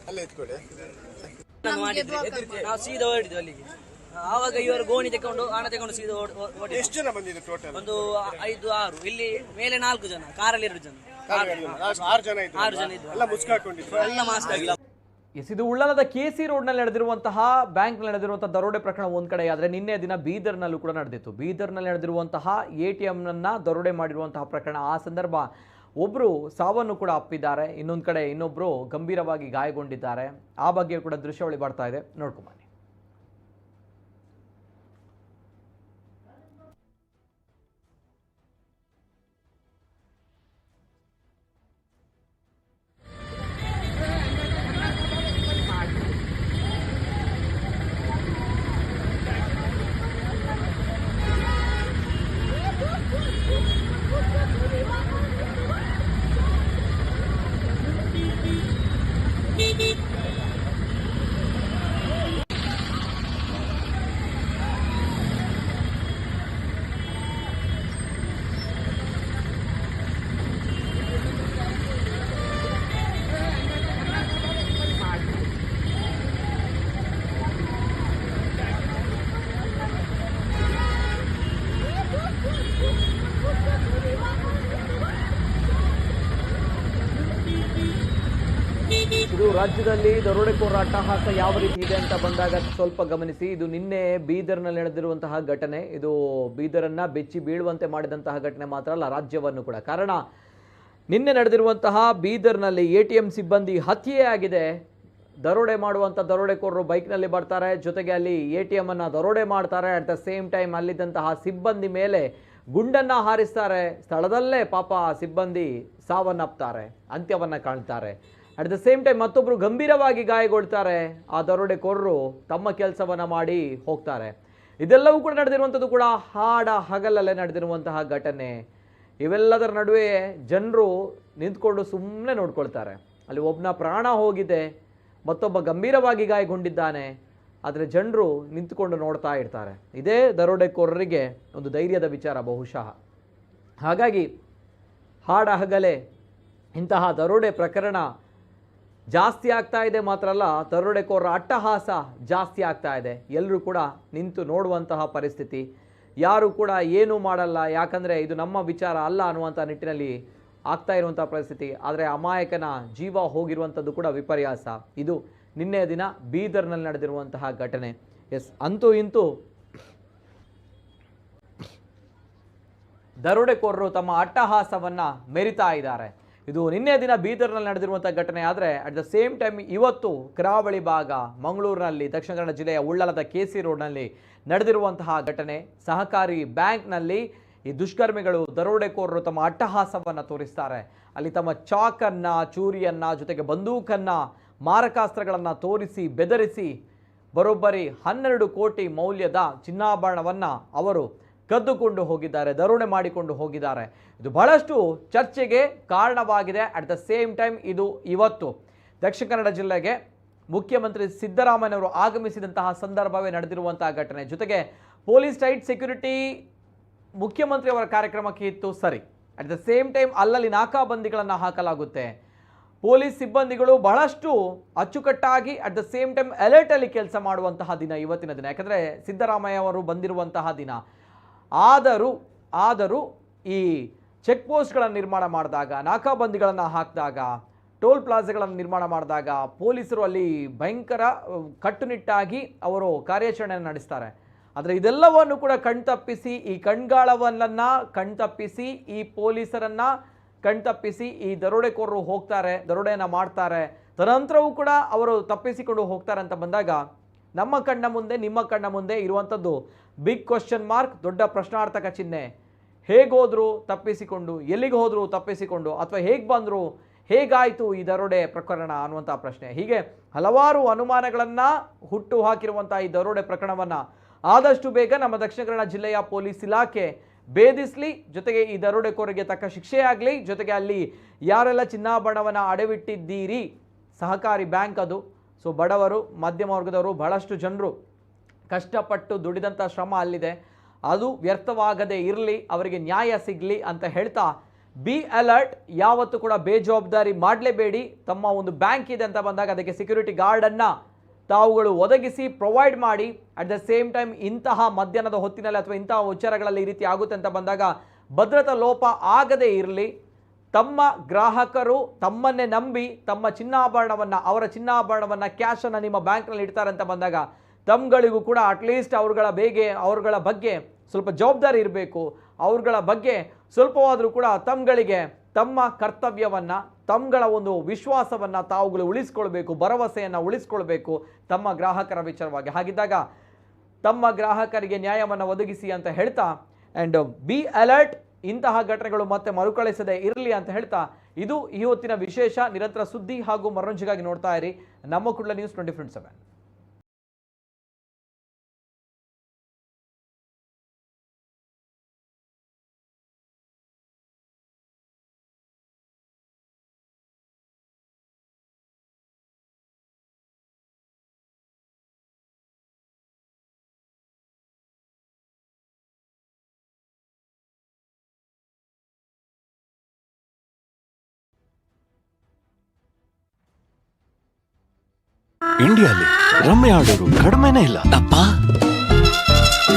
ಅಲ್ಲ ಎತ್ಕೊಳ್ಳಿ.
ನಾವು ಸೀದಾ ಹೊರಡಿದ್ವಿ ಅಲ್ಲಿಗೆ. ಆವಾಗ ಇವರು ಗೋಣಿ ತಕೊಂಡು ಹಣ ತಕೊಂಡು ಸೀದಾ ಓಡಿ.
ಎಷ್ಟು ಜನ ಬಂದಿದ್ದು ಟೋಟಲ್?
ಒಂದು 5-6, ಇಲ್ಲಿ ಮೇಲೆ 4 ಜನ, ಕಾರಲ್ಲಿ 2 ಜನ,
6 ಜನ ಇದ್ರು.
6 ಜನ ಇದ್ರು.
ಎಲ್ಲ ಮುಸ್ಕ್ ಹಾಕೊಂಡಿದ್ರು,
ಎಲ್ಲ ಮಾಸ್ಕ್
ಇದು ಉಳ್ಳಾಲದ KC ರೋಡ್ನಲ್ಲಿ ನಡೆದಿರುವಂತಹ ಬ್ಯಾಂಕ್ನಲ್ಲಿ ನಡೆದಿರುವಂತಹ ದರೋಡೆ ಪ್ರಕರಣ ಒಂದು ಕಡೆ ಆದರೆ ನಿನ್ನೆ ದಿನ ಬೀದರ್ನಲ್ಲೂ ಕೂಡ ನಡೆದಿತ್ತು. ಬೀದರ್ನಲ್ಲಿ ನಡೆದಿರುವಂತಹ ATMನನ್ನು ದರೋಡೆ ಮಾಡಿರುವಂತಹ ಪ್ರಕರಣ. ಆ ಸಂದರ್ಭ ಒಬ್ಬರು ಸಾವನ್ನು ಕೂಡ ಅಪ್ಪಿದ್ದಾರೆ, ಇನ್ನೊಂದು ಕಡೆ ಇನ್ನೊಬ್ಬರು ಗಂಭೀರವಾಗಿ ಗಾಯಗೊಂಡಿದ್ದಾರೆ. ಆ ಬಗ್ಗೆ ಕೂಡ ದೃಶ್ಯಾವಳಿ ಬರ್ತಾ ಇದೆ, ನೋಡ್ಕೊಂಬನ್ನಿ. ಇದು ರಾಜ್ಯದಲ್ಲಿ ದರೋಡೆಕೋರರ ಅಟ್ಟಹಾಸ ಯಾವ ರೀತಿ ಇದೆ ಅಂತ ಬಂದಾಗ ಸ್ವಲ್ಪ ಗಮನಿಸಿ. ಇದು ನಿನ್ನೆ ಬೀದರ್ನಲ್ಲಿ ನಡೆದಿರುವಂತಹ ಘಟನೆ. ಇದು ಬೀದರನ್ನ ಬೆಚ್ಚಿ ಬೀಳುವಂತೆ ಮಾಡಿದಂತಹ ಘಟನೆ ಮಾತ್ರ ಅಲ್ಲ, ರಾಜ್ಯವನ್ನು ಕೂಡ. ಕಾರಣ ನಿನ್ನೆ ನಡೆದಿರುವಂತಹ ಬೀದರ್ನಲ್ಲಿ ATM ಸಿಬ್ಬಂದಿ ಹತ್ಯೆ ಆಗಿದೆ. ದರೋಡೆ ಮಾಡುವಂಥ ದರೋಡೆಕೋರರು ಬೈಕ್ನಲ್ಲಿ ಬರ್ತಾರೆ, ಜೊತೆಗೆ ಅಲ್ಲಿ ATM ಅನ್ನು ದರೋಡೆ ಮಾಡ್ತಾರೆ. ಅಟ್ ದ ಸೇಮ್ ಟೈಮ್ ಅಲ್ಲಿದ್ದಂತಹ ಸಿಬ್ಬಂದಿ ಮೇಲೆ ಗುಂಡನ್ನು ಹಾರಿಸ್ತಾರೆ. ಸ್ಥಳದಲ್ಲೇ ಪಾಪ ಸಿಬ್ಬಂದಿ ಸಾವನ್ನಪ್ತಾರೆ, ಅಂತ್ಯವನ್ನು ಕಾಣ್ತಾರೆ. ಅಟ್ ದ ಸೇಮ್ ಟೈಮ್ ಮತ್ತೊಬ್ಬರು ಗಂಭೀರವಾಗಿ ಗಾಯಗೊಳ್ತಾರೆ. ಆ ದರೋಡೆಕೋರರು ತಮ್ಮ ಕೆಲಸವನ್ನು ಮಾಡಿ ಹೋಗ್ತಾರೆ. ಇದೆಲ್ಲವೂ ಕೂಡ ನಡೆದಿರುವಂಥದ್ದು ಕೂಡ ಹಾಡ ಹಗಲಲ್ಲೇ ನಡೆದಿರುವಂತಹ ಘಟನೆ. ಇವೆಲ್ಲದರ ನಡುವೆ ಜನರು ನಿಂತ್ಕೊಂಡು ಸುಮ್ಮನೆ ನೋಡ್ಕೊಳ್ತಾರೆ. ಅಲ್ಲಿ ಒಬ್ಬನ ಪ್ರಾಣ ಹೋಗಿದೆ, ಮತ್ತೊಬ್ಬ ಗಂಭೀರವಾಗಿ ಗಾಯಗೊಂಡಿದ್ದಾನೆ. ಆದರೆ ಜನರು ನಿಂತುಕೊಂಡು ನೋಡ್ತಾ ಇರ್ತಾರೆ. ಇದೇ ದರೋಡೆಕೋರರಿಗೆ ಒಂದು ಧೈರ್ಯದ ವಿಚಾರ ಬಹುಶಃ. ಹಾಗಾಗಿ ಹಾಡ ಹಗಲೇ ಇಂತಹ ದರೋಡೆ ಪ್ರಕರಣ ಜಾಸ್ತಿ ಆಗ್ತಾ ಇದೆ. ಮಾತ್ರ ಅಲ್ಲ, ದರೋಡೆಕೋರರ ಅಟ್ಟಹಾಸ ಜಾಸ್ತಿ ಆಗ್ತಾ ಇದೆ. ಎಲ್ಲರೂ ಕೂಡ ನಿಂತು ನೋಡುವಂತಹ ಪರಿಸ್ಥಿತಿ. ಯಾರು ಕೂಡ ಏನೂ ಮಾಡಲ್ಲ, ಯಾಕಂದರೆ ಇದು ನಮ್ಮ ವಿಚಾರ ಅಲ್ಲ ಅನ್ನುವಂಥ ನಿಟ್ಟಿನಲ್ಲಿ ಆಗ್ತಾ ಇರುವಂಥ ಪರಿಸ್ಥಿತಿ. ಆದರೆ ಅಮಾಯಕನ ಜೀವ ಹೋಗಿರುವಂಥದ್ದು ಕೂಡ ವಿಪರ್ಯಾಸ. ಇದು ನಿನ್ನೆ ದಿನ ಬೀದರ್ನಲ್ಲಿ ನಡೆದಿರುವಂತಹ ಘಟನೆ. ಅಂತೂ ಇಂತೂ ದರೋಡೆಕೋರರು ತಮ್ಮ ಅಟ್ಟಹಾಸವನ್ನು ಮೆರಿತಾ ಇದ್ದಾರೆ. ಇದು ನಿನ್ನೆ ದಿನ ಬೀದರ್ನಲ್ಲಿ ನಡೆದಿರುವಂಥ ಘಟನೆ. ಆದರೆ ಅಟ್ ದ ಸೇಮ್ ಟೈಮ್ ಇವತ್ತು ಕರಾವಳಿ ಭಾಗ ಮಂಗಳೂರಿನಲ್ಲಿ, ದಕ್ಷಿಣ ಕನ್ನಡ ಜಿಲ್ಲೆಯ ಉಳ್ಳಾಲದ KC ರೋಡ್ನಲ್ಲಿ ನಡೆದಿರುವಂತಹ ಘಟನೆ. ಸಹಕಾರಿ ಬ್ಯಾಂಕ್ನಲ್ಲಿ ಈ ದುಷ್ಕರ್ಮಿಗಳು ದರೋಡೆಕೋರರು ತಮ್ಮ ಅಟ್ಟಹಾಸವನ್ನು ತೋರಿಸ್ತಾರೆ. ಅಲ್ಲಿ ತಮ್ಮ ಚಾಕನ್ನು, ಚೂರಿಯನ್ನು, ಜೊತೆಗೆ ಬಂದೂಕನ್ನು, ಮಾರಕಾಸ್ತ್ರಗಳನ್ನು ತೋರಿಸಿ ಬೆದರಿಸಿ ಬರೋಬ್ಬರಿ 12 ಕೋಟಿ ಮೌಲ್ಯದ ಚಿನ್ನಾಭರಣವನ್ನು ಅವರು ಕದ್ದುಕೊಂಡು ಹೋಗಿದ್ದಾರೆ, ದರೋಡೆ ಮಾಡಿಕೊಂಡು ಹೋಗಿದ್ದಾರೆ. ಇದು ಬಹಳಷ್ಟು ಚರ್ಚೆಗೆ ಕಾರಣವಾಗಿದೆ. ಅಟ್ ದ ಸೇಮ್ ಟೈಮ್ ಇದು ಇವತ್ತು ದಕ್ಷಿಣ ಕನ್ನಡ ಜಿಲ್ಲೆಗೆ ಮುಖ್ಯಮಂತ್ರಿ ಸಿದ್ದರಾಮಯ್ಯನವರು ಆಗಮಿಸಿದಂತಹ ಸಂದರ್ಭವೇ ನಡೆದಿರುವಂತಹ ಘಟನೆ. ಜೊತೆಗೆ ಪೊಲೀಸ್ ಟೈಟ್ ಸೆಕ್ಯೂರಿಟಿ ಮುಖ್ಯಮಂತ್ರಿಯವರ ಕಾರ್ಯಕ್ರಮಕ್ಕೆ ಇತ್ತು, ಸರಿ. ಅಟ್ ದ ಸೇಮ್ ಟೈಮ್ ಅಲ್ಲಲ್ಲಿ ನಾಕಾಬಂದಿಗಳನ್ನು ಹಾಕಲಾಗುತ್ತೆ. ಪೊಲೀಸ್ ಸಿಬ್ಬಂದಿಗಳು ಬಹಳಷ್ಟು ಅಚ್ಚುಕಟ್ಟಾಗಿ ಅಟ್ ದ ಸೇಮ್ ಟೈಮ್ ಅಲರ್ಟಲ್ಲಿ ಕೆಲಸ ಮಾಡುವಂತಹ ದಿನ ಇವತ್ತಿನ ದಿನ. ಯಾಕಂದರೆ ಸಿದ್ದರಾಮಯ್ಯ ಅವರು ಬಂದಿರುವಂತಹ ದಿನ. ಆದರೂ ಈ ಚೆಕ್ ಪೋಸ್ಟ್ಗಳನ್ನು ನಿರ್ಮಾಣ ಮಾಡಿದಾಗ, ನಾಕಾಬಂದಿಗಳನ್ನು ಹಾಕಿದಾಗ, ಟೋಲ್ ಪ್ಲಾಜಾಗಳನ್ನು ನಿರ್ಮಾಣ ಮಾಡಿದಾಗ ಪೊಲೀಸರು ಅಲ್ಲಿ ಭಯಂಕರ ಕಟ್ಟುನಿಟ್ಟಾಗಿ ಅವರು ಕಾರ್ಯಾಚರಣೆಯನ್ನು ನಡೆಸ್ತಾರೆ. ಆದರೆ ಇದೆಲ್ಲವನ್ನು ಕೂಡ ಕಣ್ತಪ್ಪಿಸಿ, ಈ ಕಣ್ಗಾಳವನ್ನ ಕಣ್ತಪ್ಪಿಸಿ, ಈ ಪೊಲೀಸರನ್ನು ಕಣ್ತಪ್ಪಿಸಿ ಈ ದರೋಡೆಕೋರರು ಹೋಗ್ತಾರೆ, ದರೋಡೆಯನ್ನು ಮಾಡ್ತಾರೆ. ತದನಂತರವೂ ಕೂಡ ಅವರು ತಪ್ಪಿಸಿಕೊಂಡು ಹೋಗ್ತಾರೆ ಅಂತ ಬಂದಾಗ ನಮ್ಮ ಕಣ್ಣ ಮುಂದೆ, ನಿಮ್ಮ ಕಣ್ಣ ಮುಂದೆ ಇರುವಂಥದ್ದು ಬಿಗ್ ಕ್ವಶನ್ ಮಾರ್ಕ್, ದೊಡ್ಡ ಪ್ರಶ್ನಾರ್ಥಕ ಚಿಹ್ನೆ. ಹೇಗೋದ್ರು ತಪ್ಪಿಸಿಕೊಂಡು, ಎಲ್ಲಿಗೆ ಹೋದ್ರು ತಪ್ಪಿಸಿಕೊಂಡು, ಅಥವಾ ಹೇಗೆ ಬಂದರು, ಹೇಗಾಯಿತು ಈ ದರೋಡೆ ಪ್ರಕರಣ ಅನ್ನುವಂಥ ಪ್ರಶ್ನೆ. ಹೀಗೆ ಹಲವಾರು ಅನುಮಾನಗಳನ್ನು ಹುಟ್ಟು ಹಾಕಿರುವಂಥ ಈ ದರೋಡೆ ಪ್ರಕರಣವನ್ನು ಆದಷ್ಟು ಬೇಗ ನಮ್ಮ ದಕ್ಷಿಣ ಕನ್ನಡ ಜಿಲ್ಲೆಯ ಪೊಲೀಸ್ ಇಲಾಖೆ ಭೇದಿಸಲಿ, ಜೊತೆಗೆ ಈ ದರೋಡೆಕೋರರಿಗೆ ತಕ್ಕ ಶಿಕ್ಷೆ ಆಗಲಿ. ಜೊತೆಗೆ ಅಲ್ಲಿ ಯಾರೆಲ್ಲ ಚಿನ್ನಾಭರಣವನ್ನು ಅಡವಿಟ್ಟಿದ್ದೀರಿ, ಸಹಕಾರಿ ಬ್ಯಾಂಕ್ ಅದು. ಸೊ ಬಡವರು, ಮಧ್ಯಮ ವರ್ಗದವರು, ಬಹಳಷ್ಟು ಜನರು ಕಷ್ಟಪಟ್ಟು ದುಡಿದಂಥ ಶ್ರಮ ಅಲ್ಲಿದೆ, ಅದು ವ್ಯರ್ಥವಾಗದೇ ಇರಲಿ, ಅವರಿಗೆ ನ್ಯಾಯ ಸಿಗಲಿ ಅಂತ ಹೇಳ್ತಾ, ಬಿ ಅಲರ್ಟ್. ಯಾವತ್ತೂ ಕೂಡ ಬೇಜವಾಬ್ದಾರಿ ಮಾಡಲೇಬೇಡಿ. ತಮ್ಮ ಒಂದು ಬ್ಯಾಂಕ್ ಇದೆ ಅಂತ ಬಂದಾಗ ಅದಕ್ಕೆ ಸೆಕ್ಯೂರಿಟಿ ಗಾರ್ಡನ್ನು ತಾವುಗಳು ಒದಗಿಸಿ ಪ್ರೊವೈಡ್ ಮಾಡಿ. ಅಟ್ ದ ಸೇಮ್ ಟೈಮ್ ಇಂತಹ ಮಧ್ಯಾಹ್ನದ ಹೊತ್ತಿನಲ್ಲಿ ಅಥವಾ ಇಂತಹ ವಿಚಾರಗಳಲ್ಲಿ ಈ ರೀತಿ ಆಗುತ್ತೆ ಅಂತ ಬಂದಾಗ ಭದ್ರತಾ ಲೋಪ ಆಗದೇ ಇರಲಿ. ತಮ್ಮ ಗ್ರಾಹಕರು ತಮ್ಮನ್ನೇ ನಂಬಿ ತಮ್ಮ ಚಿನ್ನಾಭರಣವನ್ನು, ಅವರ ಚಿನ್ನಾಭರಣವನ್ನು, ಕ್ಯಾಶನ್ನು ನಿಮ್ಮ ಬ್ಯಾಂಕ್ನಲ್ಲಿ ಇಡ್ತಾರೆ ಅಂತ ಬಂದಾಗ ತಮ್ಗಳಿಗೂ ಕೂಡ ಅಟ್ಲೀಸ್ಟ್ ಅವ್ರಗಳ ಬಗ್ಗೆ ಸ್ವಲ್ಪ ಜವಾಬ್ದಾರಿ ಇರಬೇಕು. ಅವ್ರಗಳ ಬಗ್ಗೆ ಸ್ವಲ್ಪವಾದರೂ ಕೂಡ ತಮ್ಗಳಿಗೆ ತಮ್ಮ ಕರ್ತವ್ಯವನ್ನು, ತಮ್ಗಳ ಒಂದು ವಿಶ್ವಾಸವನ್ನು ತಾವುಗಳು ಉಳಿಸ್ಕೊಳ್ಬೇಕು, ಭರವಸೆಯನ್ನು ಉಳಿಸ್ಕೊಳ್ಬೇಕು ತಮ್ಮ ಗ್ರಾಹಕರ ವಿಚಾರವಾಗಿ. ಹಾಗಿದ್ದಾಗ ತಮ್ಮ ಗ್ರಾಹಕರಿಗೆ ನ್ಯಾಯವನ್ನು ಒದಗಿಸಿ ಅಂತ ಹೇಳ್ತಾ, ಆ್ಯಂಡ್ ಬಿ ಅಲರ್ಟ್, ಇಂತಹ ಘಟನೆಗಳು ಮತ್ತೆ ಮರುಕಳಿಸದೆ ಇರಲಿ ಅಂತ ಹೇಳ್ತಾ, ಇದು ಇವತ್ತಿನ ವಿಶೇಷ. ನಿರಂತರ ಸುದ್ದಿ ಹಾಗೂ ಮನೋರಂಜನೆಗಾಗಿ ನೋಡ್ತಾ ಇರಿ ನಮ್ಮ ಕುಡ್ಲ ನ್ಯೂಸ್ 24/7.
ಇಂಡಿಯಾದಲ್ಲಿ ರಮ್ಮೆ ಆಡೋರು ಕಡಿಮೆನೇ ಇಲ್ಲ.
ಅಪ್ಪ